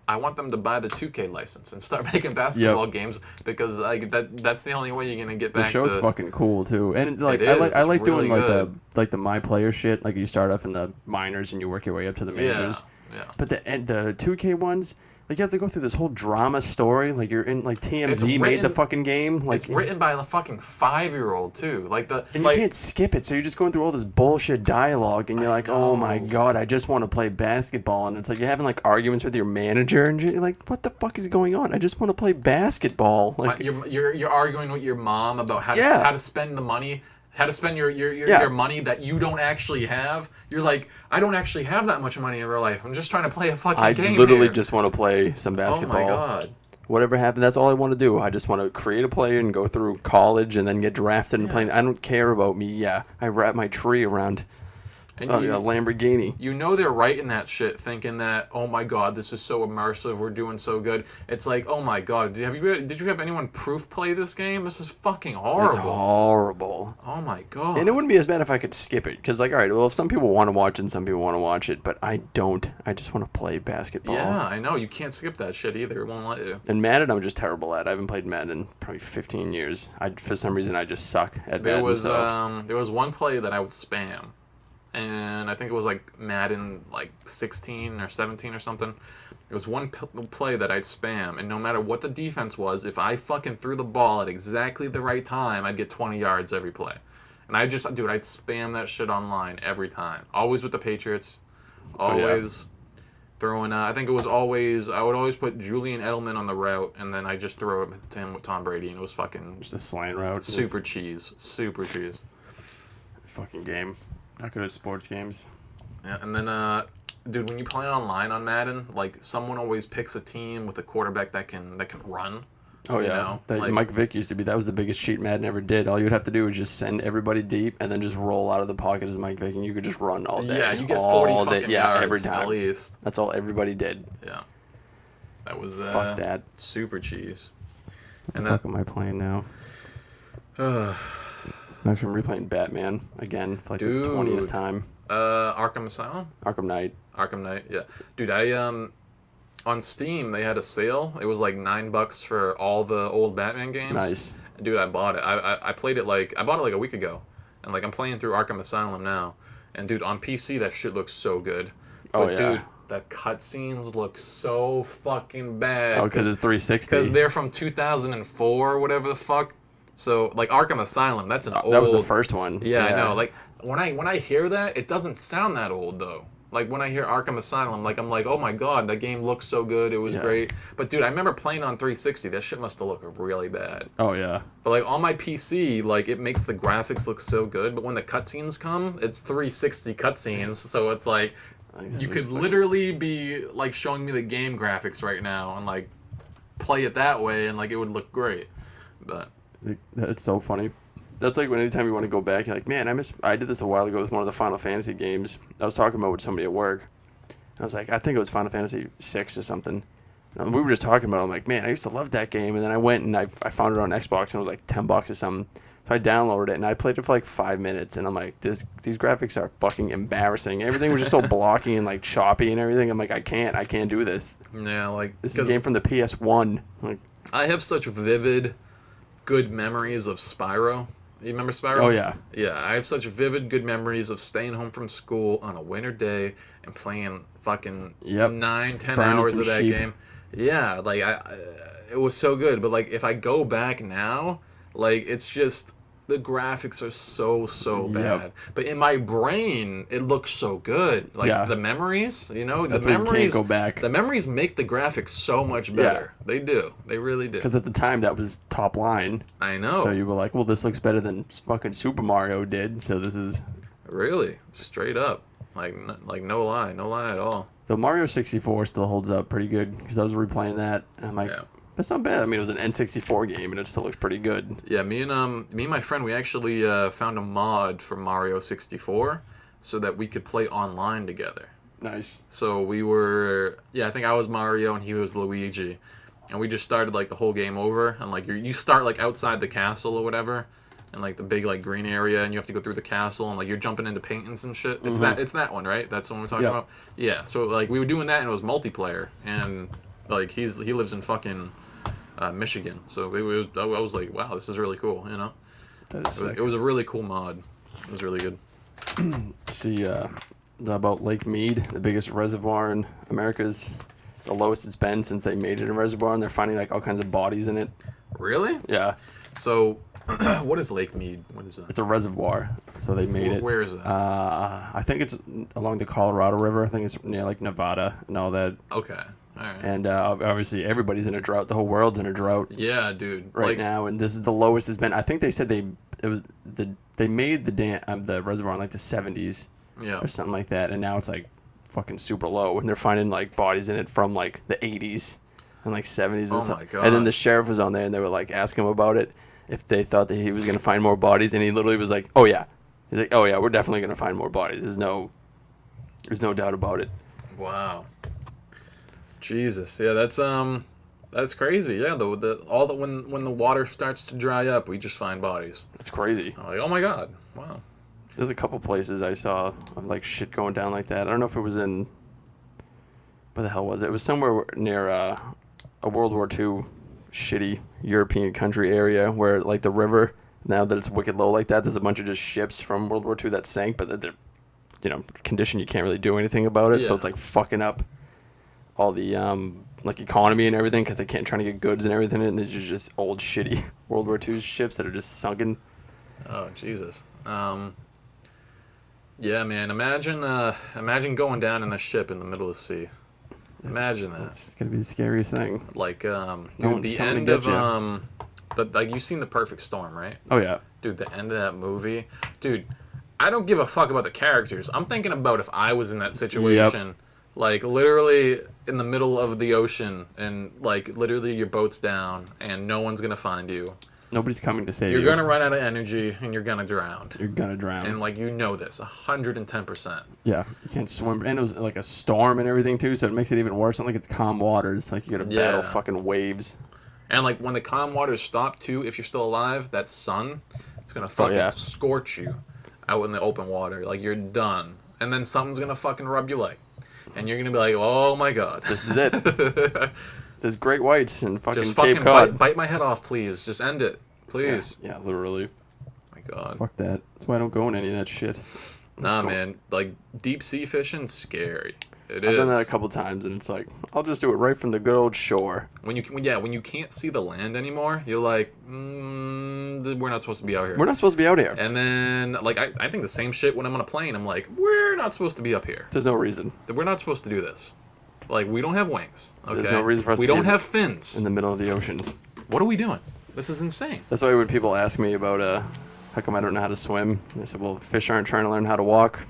I want them to buy the 2K license and start making basketball games because like that's the only way you're gonna get back. The show's fucking cool too, and like I like really doing the my player shit. Like you start off in the minors and you work your way up to the majors. Yeah. But the 2K ones. Like, you have to go through this whole drama story. Like, you're in, like, TMZ made the fucking game. Like, it's written by a fucking 5-year-old, too. And you can't skip it, so you're just going through all this bullshit dialogue, and you're like, oh, my God, I just want to play basketball. And it's like, you're having, like, arguments with your manager, and you're like, what the fuck is going on? I just want to play basketball. Like, you're arguing with your mom about how to spend the money. How to spend your money that you don't actually have. You're like, I don't actually have that much money in real life. I'm just trying to play a fucking game. I literally just want to play some basketball. Oh my God. Whatever happened, that's all I want to do. I just want to create a player and go through college and then get drafted and play. I don't care about me. Yeah, I wrap my tree around a Lamborghini. You know they're writing that shit thinking that, oh my God, this is so immersive, we're doing so good. It's like, oh my God, did you have anyone proof play this game? This is fucking horrible. It's horrible. Oh my God. And it wouldn't be as bad if I could skip it. Because, like, all right, well, if some people want to watch it and some people want to watch it, but I don't. I just want to play basketball. Yeah, I know. You can't skip that shit either. It won't let you. And Madden, I'm just terrible at. I haven't played Madden in probably 15 years. For some reason, I just suck at Madden. There was one play that I would spam. And I think it was like Madden 16 or 17 or something. It was one play that I'd spam, and no matter what the defense was, if I fucking threw the ball at exactly the right time, I'd get 20 yards every play. And I'd spam that shit online every time. Always with the Patriots. Always throwing, I think it was always, I would always put Julian Edelman on the route, and then I just throw it to him with Tom Brady, and it was fucking... Just a slant route. Super cheese. Fucking game. Not good at sports games. Yeah, and then, dude, when you play online on Madden, like, someone always picks a team with a quarterback that can run. Oh, yeah. Mike Vick used to be. That was the biggest cheat Madden ever did. All you would have to do was just send everybody deep and then just roll out of the pocket as Mike Vick, and you could just run all day. Yeah, you get 40 fucking yards every time. At least. That's all everybody did. Yeah. That was, fuck that. Super cheese. What the fuck am I playing now? Actually, I'm replaying Batman again for the 20th time. Arkham Asylum? Arkham Knight, yeah. Dude, on Steam, they had a sale. It was like $9 for all the old Batman games. Nice. Dude, I bought it. I played it I bought it like a week ago. And I'm playing through Arkham Asylum now. And dude, on PC that shit looks so good. Oh, But yeah. dude, the cutscenes look so fucking bad. Oh, because it's 360. Because they're from 2004 or whatever the fuck. So like Arkham Asylum, that's an old. That was the first one. Yeah, I know. Like when I hear that, it doesn't sound that old though. Like when I hear Arkham Asylum, like I'm like, oh my god, that game looks so good. It was great. But dude, I remember playing on 360. That shit must have looked really bad. Oh yeah. But like on my PC, like it makes the graphics look so good. But when the cutscenes come, it's 360 cutscenes. So it's like you could literally be like showing me the game graphics right now and like play it that way, and like it would look great. But it's so funny. That's like when anytime you want to go back, you're like, man, I did this a while ago with one of the Final Fantasy games. I was talking about with somebody at work. And I was like, I think it was Final Fantasy 6 or something. And we were just talking about it. I'm like, man, I used to love that game. And then I went and I found it on Xbox, and it was like $10 or something. So I downloaded it, and I played it for like 5 minutes. And I'm like, these graphics are fucking embarrassing. Everything was just so blocky and like choppy and everything. I'm like, I can't do this. Yeah, like this is a game from the PS1. Like, I have such vivid, good memories of Spyro. You remember Spyro? Oh, yeah. Yeah, I have such vivid, good memories of staying home from school on a winter day and playing fucking 9-10 hours of that game. Yeah, like, it was so good. But, like, if I go back now, like, it's just... The graphics are so bad. But in my brain, it looks so good. Like, the memories, you know? That's the memories, why you can't go back. The memories make the graphics so much better. Yeah. They do. They really do. Because at the time, that was top line. I know. So you were like, well, this looks better than fucking Super Mario did, so this is... Really? Straight up. Like no lie. No lie at all. The Mario 64 still holds up pretty good, because I was replaying that, and I'm like... Yeah. It's not bad. I mean, it was an N64 game, and it still looks pretty good. Yeah, me and my friend, we actually found a mod for Mario 64 so that we could play online together. Nice. So we were, I think I was Mario and he was Luigi, and we just started like the whole game over, and like you start like outside the castle or whatever, and like the big like green area, and you have to go through the castle, and like you're jumping into paintings and shit. It's that one, right? That's the one we're talking about. Yeah. So like we were doing that, and it was multiplayer, and like he lives in fucking Michigan, so I was like, wow, this is really cool, you know. That is sick. It was a really cool mod. It was really good. See, about Lake Mead, the biggest reservoir in America's, the lowest it's been since they made it a reservoir, and they're finding like all kinds of bodies in it. Really? Yeah. So, what is Lake Mead? What is that? It's a reservoir, so they made it. Where is that? I think it's along the Colorado River. I think it's near like Nevada and all that. Okay. All right. And obviously everybody's in a drought. The whole world's in a drought. Yeah, dude. Right now, and this is the lowest it's been. I think they said they made the reservoir in like the 70s, or something like that, and now it's like fucking super low, and they're finding like bodies in it from like the 80s and like 70s. Oh my god! And then the sheriff was on there, and they were like asking him about it, if they thought that he was gonna find more bodies, and he literally was like, "Oh yeah," he's like, "Oh yeah, we're definitely gonna find more bodies. There's no doubt about it." Wow. Jesus, yeah, that's crazy. Yeah, when the water starts to dry up, we just find bodies. That's crazy. I'm like, oh my god, wow. There's a couple places I saw of like shit going down like that. I don't know if it was in, where the hell was it? It was somewhere near a World War II shitty European country area where like the river, now that it's wicked low like that, there's a bunch of just ships from World War II that sank, but they're, condition you can't really do anything about it. Yeah. So it's like fucking up all the like economy and everything, because they can't trying to get goods and everything, and there's just old shitty World War II ships that are just sunken. Oh Jesus. Yeah, man. Imagine going down in a ship in the middle of the sea. Imagine that. That's gonna be the scariest thing. Like, dude, the end of but like you've seen The Perfect Storm, right? Oh yeah. Dude, the end of that movie, dude. I don't give a fuck about the characters. I'm thinking about if I was in that situation. Yep. Like, literally in the middle of the ocean, and, like, literally your boat's down, and no one's gonna find you. Nobody's coming to save you. You're gonna run out of energy, and you're gonna drown. You're gonna drown. And, like, you know this, 110%. Yeah, you can't swim. And it was, like, a storm and everything, too, so it makes it even worse. It's not like it's calm waters. Like, you gotta battle fucking waves. And, like, when the calm waters stop, too, if you're still alive, that sun, it's gonna fucking scorch you out in the open water. Like, you're done. And then something's gonna fucking rub your leg. And you're going to be like, oh, my God. This is it. There's great whites and fucking just Cape Cod. Bite my head off, please. Just end it. Please. Yeah, literally. My God. Fuck that. That's why I don't go in any of that shit. Nah, man. Like, deep sea fishing, scary. I've done that a couple times, and it's like, I'll just do it right from the good old shore. When you can't see the land anymore, you're like, we're not supposed to be out here. We're not supposed to be out here. And then, like, I think the same shit when I'm on a plane. I'm like, we're not supposed to be up here. There's no reason. We're not supposed to do this. Like, we don't have wings. Okay? There's no reason for us we to don't be have fins. in the middle of the ocean. What are we doing? This is insane. That's why when people ask me about how come I don't know how to swim, I said, well, fish aren't trying to learn how to walk.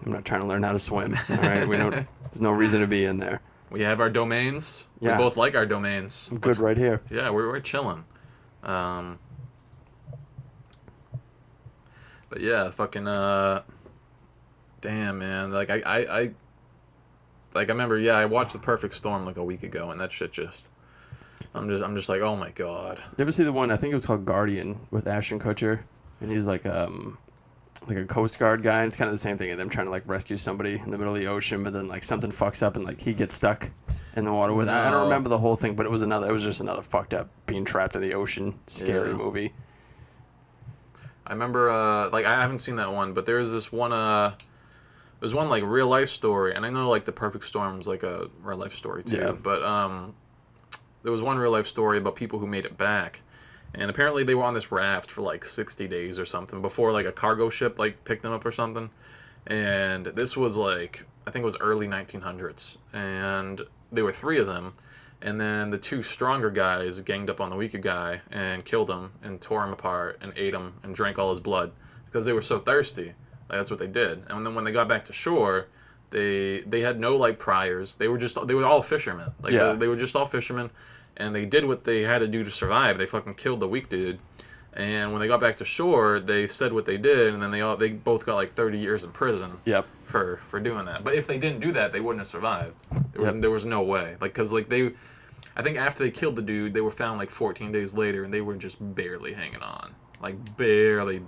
I'm not trying to learn how to swim. All right, there's no reason to be in there. We have our domains. Yeah. We both like our domains. I'm good right here. Yeah, we're chilling. But yeah, fucking damn, man. Like I remember, I watched The Perfect Storm like a week ago, and that shit just I'm just like, oh my god. You ever see the one? I think it was called Guardian with Ashton Kutcher, and he's like a Coast Guard guy, and it's kind of the same thing. And them trying to like rescue somebody in the middle of the ocean, but then like something fucks up and like he gets stuck in the water with. No. I don't remember the whole thing, but it was just another fucked up being trapped in the ocean scary movie. I remember like I haven't seen that one, but there's this one there's one like real life story, and I know like The Perfect Storm is like a real life story too. Yeah. But there was one real life story about people who made it back. And apparently they were on this raft for like 60 days or something before like a cargo ship like picked them up or something. And this was like, I think it was early 1900s. And there were 3 of them. And then the 2 stronger guys ganged up on the weaker guy and killed him and tore him apart and ate him and drank all his blood because they were so thirsty. Like, that's what they did. And then when they got back to shore, they had no like priors. They were all fishermen. Like they were just all fishermen. And they did what they had to do to survive. They fucking killed the weak dude. And when they got back to shore, they said what they did, and then they both got like 30 years in prison. Yep. For doing that. But if they didn't do that, they wouldn't have survived. There was no way. Like, cause like I think after they killed the dude, they were found like 14 days later, and they were just barely hanging on. Like barely.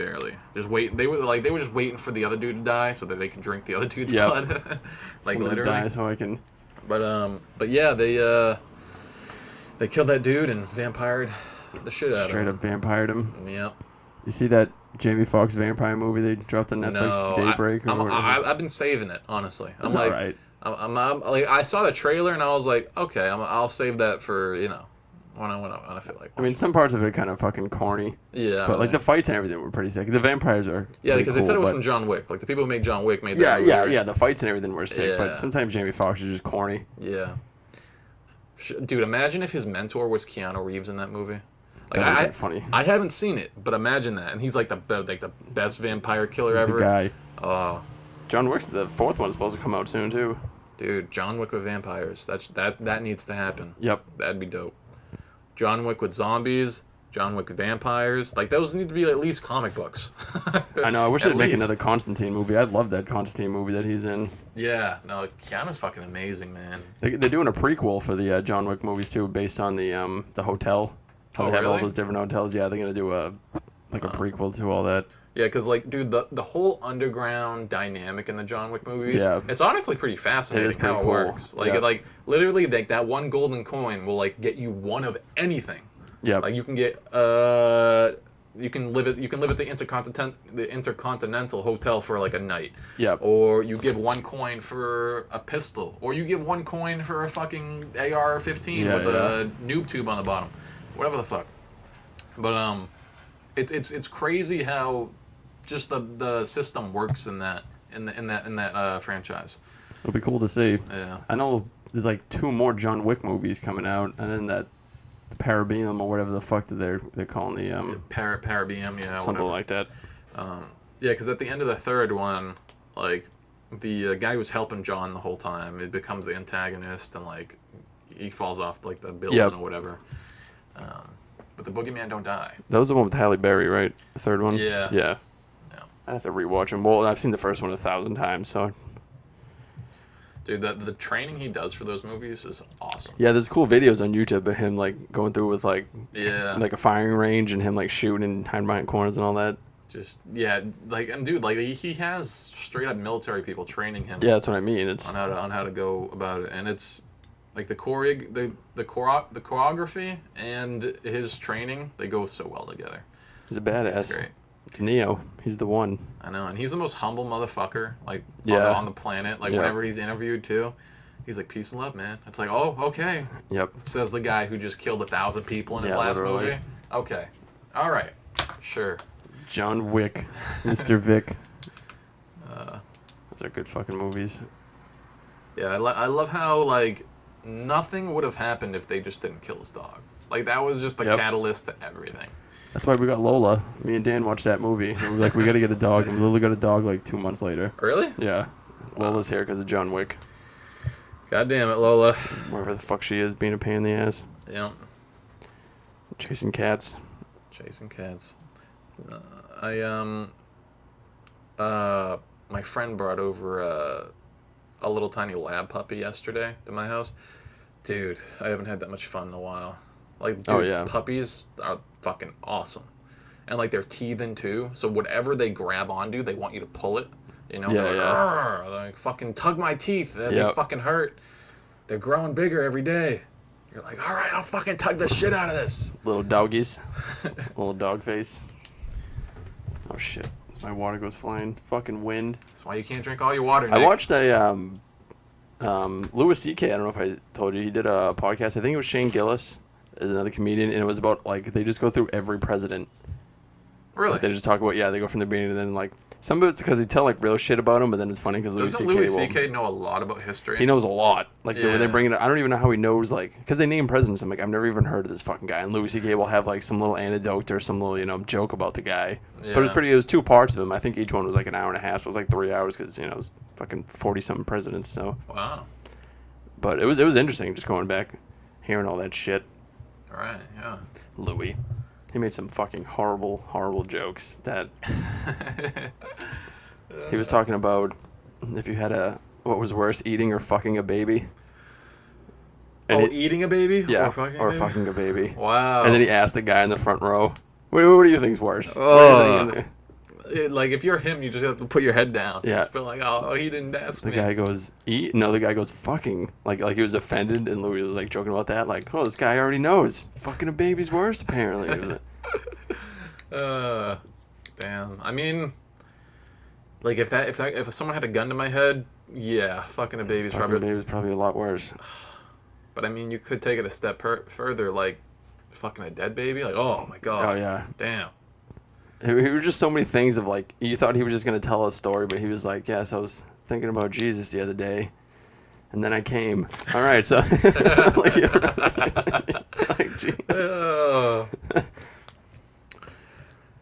Just wait. They were just waiting for the other dude to die so that they could drink the other dude's blood. Like somebody literally. Die so I can. But yeah, they killed that dude and vampired the shit out of him. Straight up vampired him. Yep. You see that Jamie Foxx vampire movie they dropped on Netflix, Daybreak? I've been saving it, honestly. That's all right. I'm like, I saw the trailer and I was like, okay, I'll save that for, when I feel like. I mean, some parts of it kind of fucking corny. Yeah. But like the fights and everything were pretty sick. The vampires are. Yeah, because they said it was from John Wick. Like the people who made John Wick made that. Yeah. The fights and everything were sick, Yeah. but sometimes Jamie Foxx is just corny. Yeah. Dude, imagine if his mentor was Keanu Reeves in that movie. Like, That would be funny. I haven't seen it, but imagine that, and he's like the best vampire killer He's ever. The guy. John Wick's the 4th one's supposed to come out soon too. Dude, John Wick with vampires. That needs to happen. Yep. That'd be dope. John Wick with zombies. John Wick with vampires. Like, those need to be at least comic books. I know. I wish they'd make another Constantine movie. I love that Constantine movie that he's in. Yeah. No, Keanu's fucking amazing, man. They're doing a prequel for the John Wick movies too, based on the hotel. How they have all those different hotels. Yeah, they're gonna do a prequel to all that. Yeah, because like, dude, the whole underground dynamic in the John Wick movies, it's honestly pretty fascinating how it works. Like, literally, like that one golden coin will like get you one of anything. Yeah. Like you can get you can live at the Intercontinental Hotel for like a night. Yeah. Or you give 1 coin for a pistol, or you give 1 coin for a fucking AR-15 with a noob tube on the bottom, whatever the fuck. But it's crazy how just the system works in that franchise. It'll be cool to see. Yeah. I know there's like 2 more John Wick movies coming out, and then that Parabium or whatever the fuck that they're calling the Parabium, yeah, something whatever. like that. Yeah, because at the end of the 3rd one, like the guy who was helping John the whole time, it becomes the antagonist, and like he falls off like the building or whatever. But the boogeyman don't die. That was the one with Halle Berry, right? The 3rd one. Yeah. I have to rewatch them. Well, I've seen the first one 1,000 times, so. Dude, the training he does for those movies is awesome. Yeah, there's cool videos on YouTube of him like going through with like a firing range and him like shooting and hiding behind corners and all that. And dude, like he has straight up military people training him. Yeah, that's what I mean. It's on how to go about it, and it's like the choreography and his training, they go so well together. He's a badass. It's great. It's Neo. He's the one. I know, and he's the most humble motherfucker, like, on the planet. Like, whenever he's interviewed, too, he's like, peace and love, man. It's like, oh, okay. Yep. Says the guy who just killed 1,000 people in his last movie. Okay. All right. Sure. John Wick. Mr. Vic. Those are good fucking movies. Yeah, I love how, like, nothing would have happened if they just didn't kill his dog. Like, that was just the catalyst to everything. That's why we got Lola. Me and Dan watched that movie. And we were like, we got to get a dog. And we literally got a dog like 2 months later. Really? Yeah. Lola's here because of John Wick. God damn it, Lola. Wherever the fuck she is, being a pain in the ass. Yeah. Chasing cats. My friend brought over a little tiny lab puppy yesterday to my house. Dude, I haven't had that much fun in a while. Like, dude, puppies are fucking awesome. And, like, they're teething, too. So whatever they grab onto, they want you to pull it. You know? They're like, fucking tug my teeth. They fucking hurt. They're growing bigger every day. You're like, all right, I'll fucking tug the shit out of this. Little doggies. Little dog face. Oh, shit. My water goes flying. Fucking wind. That's why you can't drink all your water, Nick. I watched a Louis CK. I don't know if I told you. He did a podcast. I think it was Shane Gillis is another comedian, and it was about, like, they just go through every president. Really? Like, they just talk about, they go from the beginning, and then, like, some of it's because they tell, like, real shit about him, but then it's funny because Doesn't Louis C.K. know a lot about history? He knows a lot. Like, when they bring it up, I don't even know how he knows, like, because they name presidents. I'm like, I've never even heard of this fucking guy. And Louis C.K. will have, like, some little anecdote or some little, joke about the guy. Yeah. But it was 2 parts of him. I think each one was, like, an hour and a half, so it was, like, 3 hours because, it was fucking 40-something presidents, so. Wow. But it was interesting just going back, hearing all that shit. All right, yeah. Louis. He made some fucking horrible, horrible jokes that he was talking about if you had what was worse, eating or fucking a baby. And eating a baby? Yeah, or fucking a baby. Wow. And then he asked the guy in the front row, what do you think's worse? Like, if you're him, you just have to put your head down. Yeah. It's been like, oh, he didn't ask me. The guy goes, eat? No, the guy goes, fucking. Like he was offended, and Louis was, like, joking about that. Like, oh, this guy already knows. Fucking a baby's worse, apparently. It was damn. I mean, like, if someone had a gun to my head, yeah, fucking a baby's probably a lot worse. But, I mean, you could take it a step further, like, fucking a dead baby. Like, oh, my God. Oh, yeah. Damn. He was just so many things of, like, you thought he was just going to tell a story, but he was like, yes, I was thinking about Jesus the other day, and then I came. All right, so.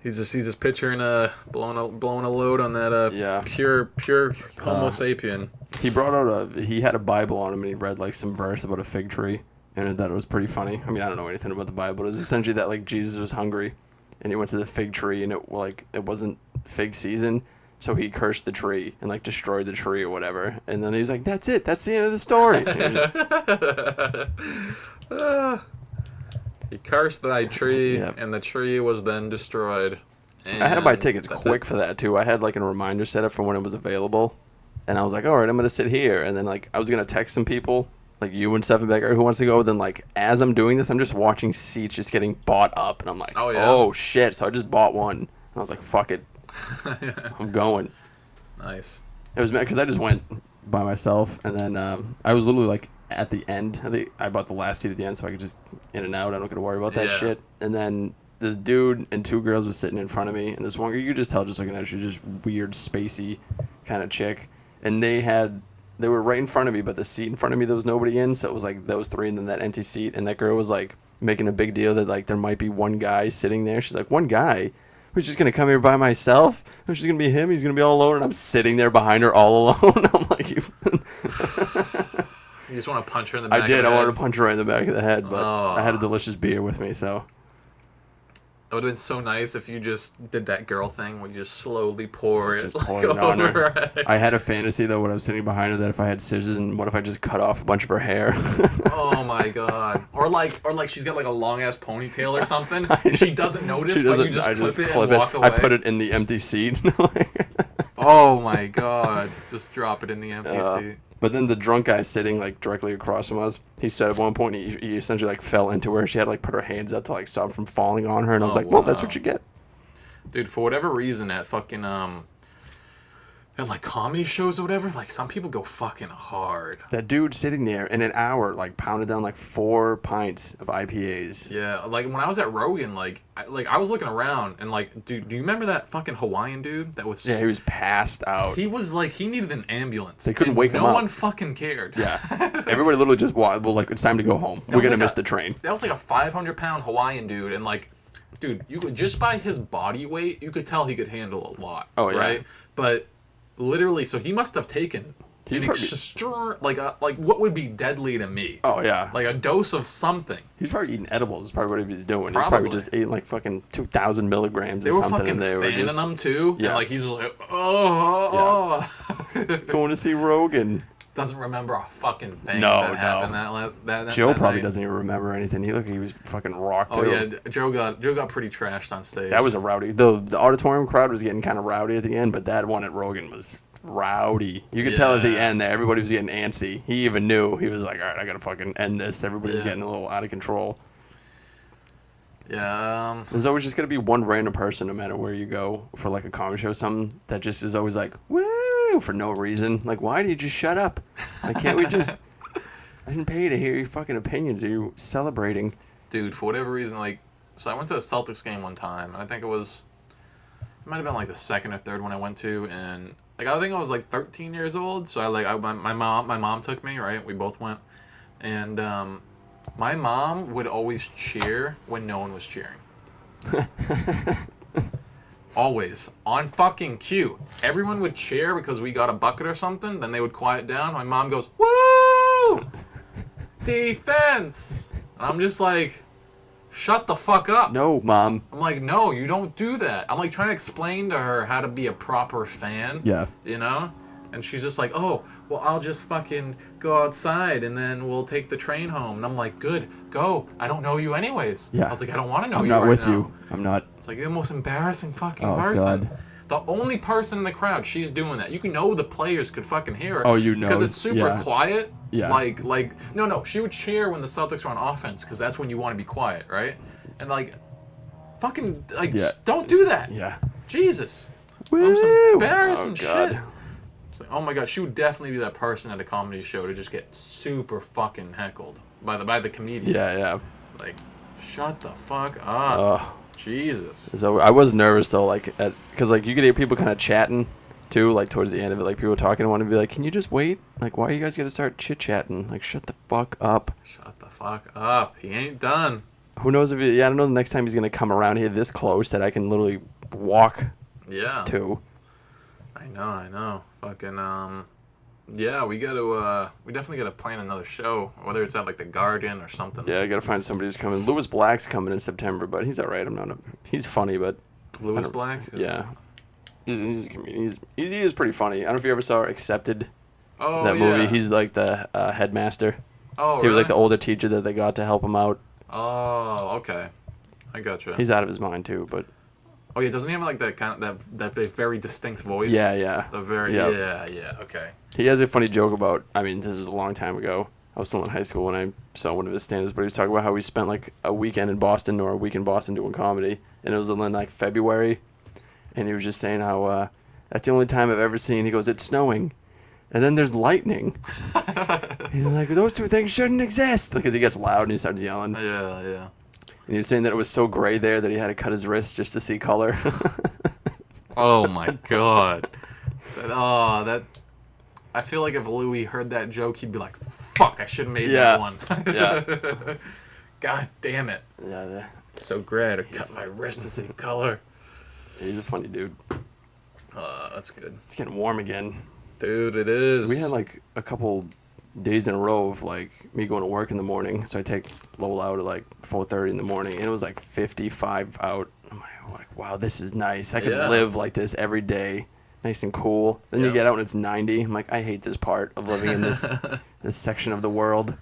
He's just picturing blowing a load on that pure Homosapien. He brought out he had a Bible on him, and he read, like, some verse about a fig tree, and I thought it was pretty funny. I mean, I don't know anything about the Bible, but it was essentially that, like, Jesus was hungry. And he went to the fig tree, and it wasn't fig season, so he cursed the tree and, like, destroyed the tree or whatever. And then he was like, "That's it. That's the end of the story." He cursed thy tree, and the tree was then destroyed. And I had to buy tickets quick for that too. I had, like, a reminder set up for when it was available, and I was like, "All right, I'm gonna sit here." And then, like, I was gonna text some people. Like you and Stephen Becker, who wants to go? Then, like, as I'm doing this, I'm just watching seats just getting bought up, and I'm like, oh shit! So I just bought one, and I was like, fuck it, I'm going. Nice. It was because I just went by myself, and then I was literally, like, at the end. I bought the last seat at the end, so I could just in and out. I don't got to worry about that shit. And then this dude and 2 girls was sitting in front of me, and this one girl, you could just tell just looking at her, she was just weird, spacey kind of chick, and they were right in front of me, but the seat in front of me, there was nobody in, so it was like those 3 and then that empty seat, and that girl was, like, making a big deal that, like, there might be one guy sitting there. She's like, one guy? Who's just going to come here by myself? Who's just going to be him? He's going to be all alone, and I'm sitting there behind her all alone. I'm like, you just want to punch her in the back of the head? I wanted to punch her right in the back of the head, but I had a delicious beer with me, so. It would have been so nice if you just did that girl thing where you just slowly pour it, on her. I had a fantasy, though, when I was sitting behind her, that if I had scissors, and what if I just cut off a bunch of her hair? Oh my God. Or like she's got, like, a long ass ponytail or something. She doesn't notice, but you just clip it and walk away. I put it in the empty seat. Oh my God. Just drop it in the empty seat. But then the drunk guy sitting, like, directly across from us, he said at one point he essentially, like, fell into her. She had to, like, put her hands up to, like, stop from falling on her. And I was like, well, that's what you get. Dude, for whatever reason, at fucking at like comedy shows or whatever, like some people go fucking hard. That dude sitting there in an hour, like pounded down like 4 pints of IPAs. Yeah, like when I was at Rogan, I was looking around and like, dude, do you remember that fucking Hawaiian dude that was? Yeah, he was passed out. He was like, he needed an ambulance. They couldn't wake him up. No one fucking cared. Yeah, everybody literally just walked. Well, like it's time to go home. We're gonna miss the train. That was like a 500-pound Hawaiian dude, and like, dude, you could just by his body weight, you could tell he could handle a lot. Oh yeah. Right, but. Literally, so he must have taken like what would be deadly to me. Oh yeah, like a dose of something. He's probably eating edibles. Is probably what he was doing. He's probably just eating like fucking 2,000 milligrams or something. They were fucking fanning them too. Yeah, and like he's like, oh. Going to see Rogan. Doesn't remember a fucking thing that happened that Joe that probably night. doesn't even remember anything. He looked like he was fucking rocked too. Oh yeah, Joe got pretty trashed on stage. That was a rowdy. The auditorium crowd was getting kind of rowdy at the end, but that one at Rogan was rowdy. You could tell at the end that everybody was getting antsy. He even knew. He was like, all right, I gotta fucking end this. Everybody's getting a little out of control. Yeah. There's always just gonna be one random person, no matter where you go, for like a comedy show or something, that just is always like, woo, for no reason. Like, why do you just shut up? Like, can't we just... I didn't pay to hear your fucking opinions. Are you celebrating? Dude, for whatever reason, like... So I went to a Celtics game one time, and I think it might have been like the second or third one I went to, and... Like, I think I was like 13 years old, so my mom took me, right? We both went. And, my mom would always cheer when no one was cheering. Always. On fucking cue. Everyone would cheer because we got a bucket or something, then they would quiet down. My mom goes, woo! Defense! And I'm just like, shut the fuck up. No, Mom. I'm like, no, you don't do that. I'm like trying to explain to her how to be a proper fan. Yeah. You know? And she's just like, oh, well, I'll just fucking go outside and then we'll take the train home. And I'm like, good, go. I don't know you anyways. Yeah. I was like, I don't want to know I'm you not right with now. you. I'm not. It's like the most embarrassing fucking person. God. The only person in the crowd, she's doing that. You can know the players could fucking hear her. Oh, you know. Because it's super quiet. Yeah. No, she would cheer when the Celtics were on offense because that's when you want to be quiet, right? And like, fucking, like, don't do that. Yeah. Jesus. Woo! Most embarrassing God. shit. It's like, oh my god, she would definitely be that person at a comedy show to just get super fucking heckled by the comedian. Yeah. Like, shut the fuck up. Jesus. So I was nervous though, like, because like you could hear people kind of chatting too, like towards the end of it, like people talking. I want to be like, can you just wait? Like, why are you guys gonna start chit chatting? Like, shut the fuck up. Shut the fuck up. He ain't done. Who knows if I don't know the next time he's gonna come around here this close that I can literally walk. Yeah. To. I know. Fucking yeah, we definitely gotta plan another show, whether it's at like the Garden or something. Yeah, I gotta find somebody who's coming. Lewis Black's coming in September, but he's alright. He's funny, but Lewis Black? Yeah. He's a comedian. He is pretty funny. I don't know if you ever saw Accepted. Oh, that movie. He's like the headmaster. Oh, he was like the older teacher that they got to help him out. Oh, okay. I gotcha. He's out of his mind too, but. Oh yeah, doesn't he have like that kind of that very distinct voice? Yeah. The very yeah. Okay. He has a funny joke about. I mean, this was a long time ago. I was still in high school when I saw one of his stand-ups, but he was talking about how he spent like a weekend in Boston or a week in Boston doing comedy, and it was in like February, and he was just saying how that's the only time I've ever seen. He goes, it's snowing, and then there's lightning. He's like, those two things shouldn't exist, because he gets loud and he starts yelling. Yeah. And he was saying that it was so gray there that he had to cut his wrist just to see color. Oh my god. That. I feel like if Louis heard that joke, he'd be like, "Fuck, I should have made that one." Yeah. God damn it. Yeah. It's so gray to cut my wrist to see color. He's a funny dude. That's good. It's getting warm again. Dude, it is. We had like a couple days in a row of like me going to work in the morning, so I take Lowell out at like 4:30 in the morning, and it was like 55 out. I'm like, wow, this is nice. I could live like this every day, nice and cool. Then you get out and it's 90. I'm like, I hate this part of living in this this section of the world.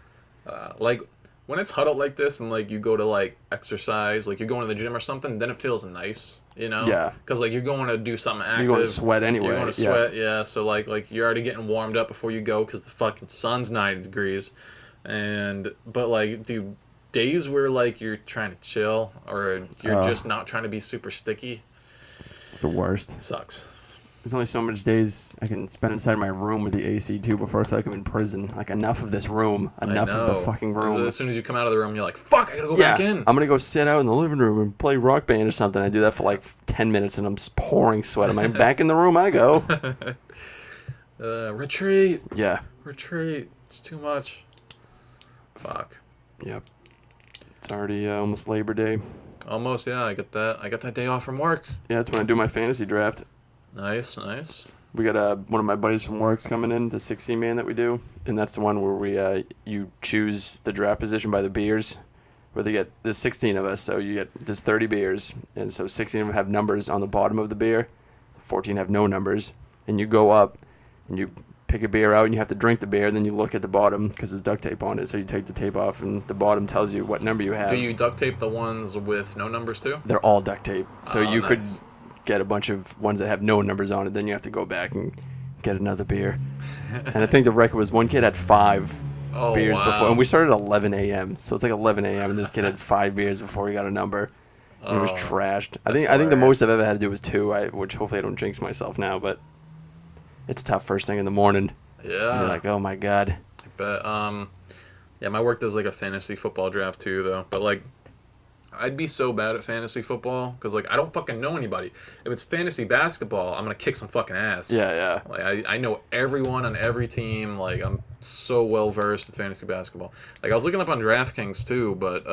Like when it's hot out like this, and like you go to like exercise, like you're going to the gym or something, then it feels nice, you know? Yeah. Because like you're going to do something active. You're going to sweat anyway. You're going to sweat, yeah. So like you're already getting warmed up before you go because the fucking sun's 90 degrees, but like dude, days where like you're trying to chill or you're just not trying to be super sticky. It's the worst. It sucks. There's only so much days I can spend inside my room with the AC too before I feel like I'm in prison. Like, enough of this room. Enough of the fucking room. As soon as you come out of the room, you're like, fuck, I gotta go back in. I'm gonna go sit out in the living room and play Rock Band or something. I do that for like 10 minutes and I'm pouring sweat. I'm like, back in the room I go. Retreat. Yeah. Retreat. It's too much. Fuck. Yep. It's already almost Labor Day. Almost, yeah. I got that day off from work. Yeah, that's when I do my fantasy draft. Nice, nice. We got one of my buddies from work's coming in, the 16-man that we do, and that's the one where we you choose the draft position by the beers. Where there's 16 of us, so there's 30 beers, and so 16 of them have numbers on the bottom of the beer, 14 have no numbers, and you go up and you pick a beer out and you have to drink the beer, and then you look at the bottom because there's duct tape on it, so you take the tape off and the bottom tells you what number you have. Do you duct tape the ones with no numbers too? They're all duct tape, so you nice. could get a bunch of ones that have no numbers on it, then you have to go back and get another beer. And I think the record was one kid had 5 beers before, and we started at 11 a.m. So it's like 11 a.m. and this kid had 5 beers before he got a number. And it was trashed. I think the most I've ever had to do was 2, which hopefully I don't jinx myself now, but it's tough first thing in the morning. Yeah. And you're like, oh my god. But yeah, my work does like a fantasy football draft too, though. But like, I'd be so bad at fantasy football because like I don't fucking know anybody. If it's fantasy basketball, I'm gonna kick some fucking ass. Yeah. Like I know everyone on every team. Like I'm so well versed in fantasy basketball. Like I was looking up on DraftKings too, but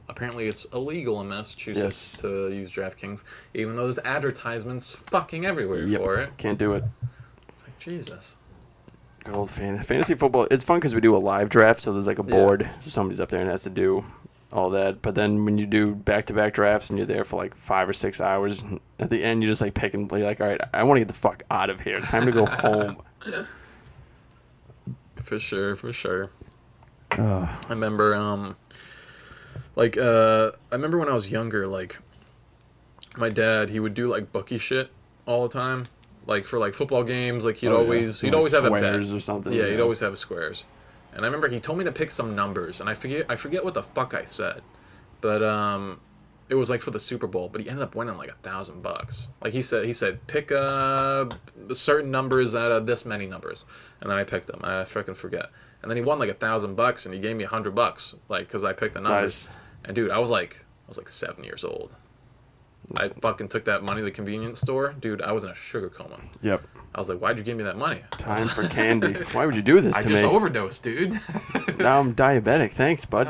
apparently it's illegal in Massachusetts to use DraftKings, even though there's advertisements fucking everywhere for it. Can't do it. It's like Jesus. Good old fantasy football. It's fun because we do a live draft, so there's like a board, so somebody's up there and has to do all that. But then when you do back-to-back drafts and you're there for like 5 or 6 hours, at the end you just like pick and play. Like, all right, I want to get the fuck out of here. It's time to go home. For sure. I remember, I remember when I was younger, like, my dad, he would do like bookie shit all the time. Like for like football games, like he'd always have a bet or something. Yeah, he'd always have squares. And I remember he told me to pick some numbers, and I forget what the fuck I said, but it was like for the Super Bowl. But he ended up winning like $1,000. Like he said pick certain numbers out of this many numbers, and then I picked them. I freaking forget. And then he won like $1,000, and he gave me $100, like because I picked the numbers. Nice. And dude, I was like 7 years old. I fucking took that money to the convenience store, dude. I was in a sugar coma. Yep. I was like, why'd you give me that money? Time for candy. Why would you do this to me? I just overdosed, dude. Now I'm diabetic. Thanks, bud.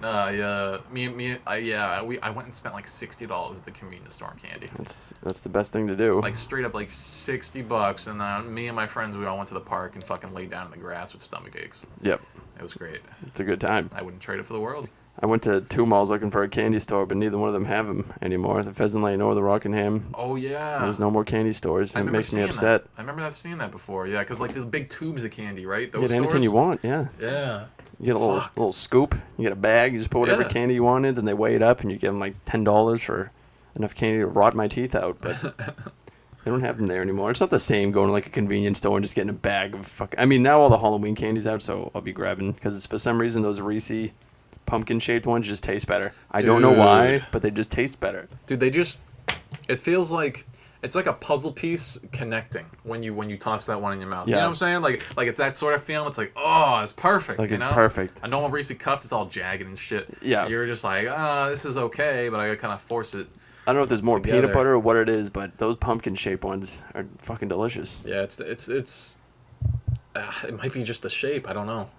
I went and spent like $60 at the convenience store on candy. That's the best thing to do. Like straight up like $60, and then me and my friends, we all went to the park and fucking laid down in the grass with stomach aches. Yep. It was great. It's a good time. I wouldn't trade it for the world. I went to 2 malls looking for a candy store, but neither one of them have them anymore. The Pheasant Lane or the Rockingham. Oh, yeah. There's no more candy stores. It makes me upset. I remember seeing that before, yeah, because like the big tubes of candy, right? Those you get anything you want, yeah. Yeah. You get a little scoop. You get a bag. You just put whatever candy you wanted, and they weigh it up, and you give them like $10 for enough candy to rot my teeth out. But they don't have them there anymore. It's not the same going to like a convenience store and just getting a bag of I mean, now all the Halloween candy's out, so I'll be grabbing because for some reason those Reese pumpkin-shaped ones just taste better. I don't know why, but they just taste better. Dude, it feels like it's like a puzzle piece connecting when you toss that one in your mouth. Yeah. You know what I'm saying? Like it's that sort of feeling. It's like, oh, it's perfect. Like you it's know? perfect. A normal Reese cuff is all jagged and shit. Yeah. You're just like, this is okay, but I gotta kind of force it. I don't know if there's more peanut butter or what it is, but those pumpkin-shaped ones are fucking delicious. Yeah, it might be just the shape. I don't know.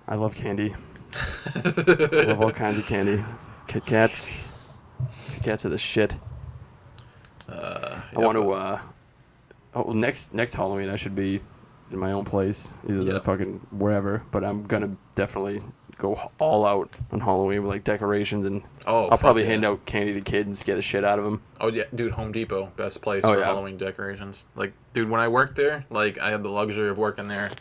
I love candy. I love all kinds of candy. Kit Kats. Kit Kats are the shit. I want to. Next Halloween I should be in my own place, either the fucking wherever. But I'm gonna definitely go all out on Halloween with like decorations, and I'll probably hand out candy to kids and scare the shit out of them. Oh yeah, dude, Home Depot, best place for Halloween decorations. Like, dude, when I worked there, like I had the luxury of working there.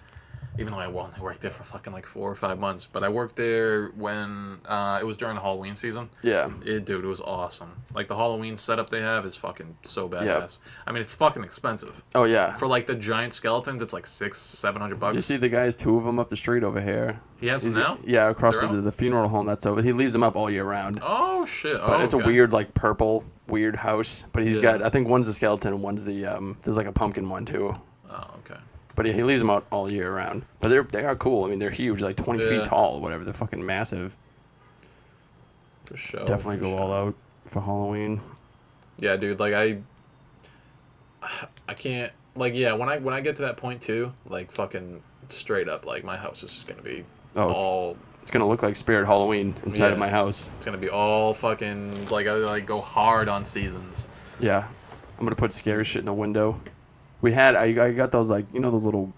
Even though I only worked there for fucking like 4 or 5 months, but I worked there when it was during the Halloween season. Yeah. Dude, it was awesome. Like the Halloween setup they have is fucking so badass. Yep. I mean, it's fucking expensive. Oh yeah. For like the giant skeletons, it's like $600-$700. Did you see the guys? 2 of them up the street over here. He has them now? Yeah, across the funeral home that's over. He leaves them up all year round. Oh shit! But it's a weird like purple weird house, but he's got, I think one's the skeleton and one's the there's like a pumpkin one too. Oh, okay. But he leaves them out all year round. But they are cool. I mean, they're huge, like 20 feet tall or whatever. They're fucking massive. For sure. Definitely go all out for Halloween. Yeah, dude. Like I can't. Like when I get to that point too, like fucking straight up, like my house is just gonna be all. It's gonna look like Spirit Halloween inside of my house. It's gonna be all fucking like I go hard on seasons. Yeah, I'm gonna put scary shit in the window. I got those like those little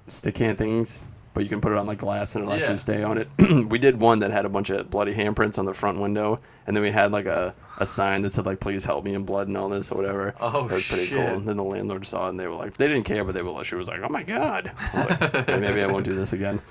stick hand things, but you can put it on like glass and it'll actually stay on it. We did one that had a bunch of bloody handprints on the front window, and then we had like a sign that said like "Please help me in blood" and all this or whatever. Oh, it was pretty cool. And then the landlord saw it and they were like, they didn't care, but she was like, "Oh my god!" I was like, yeah, maybe I won't do this again.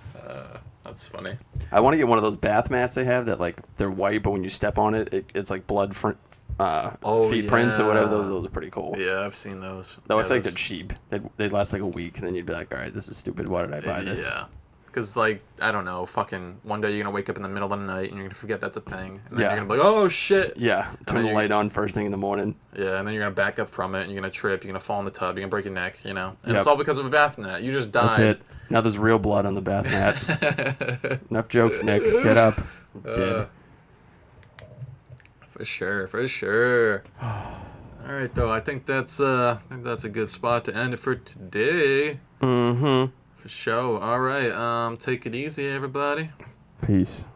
That's funny. I want to get one of those bath mats they have that like they're white, but when you step on it, it's like blood feet prints or whatever. Those are pretty cool. Yeah, I've seen those. Though I think they're cheap. They'd last like a week, and then you'd be like, all right, this is stupid. Why did I buy this? Yeah. Because, like, I don't know, fucking one day you're going to wake up in the middle of the night and you're going to forget that's a thing. And then you're going to be like, oh, shit. Yeah, turn the light on first thing in the morning. Yeah, and then you're going to back up from it and you're going to trip, you're going to fall in the tub, you're going to break your neck, And it's all because of a bath mat. You just died. That's it. Now there's real blood on the bath mat. Enough jokes, Nick. Get up. Dead. For sure. All right, though. I think that's a good spot to end it for today. Mm-hmm. For sure. All right. Take it easy, everybody. Peace.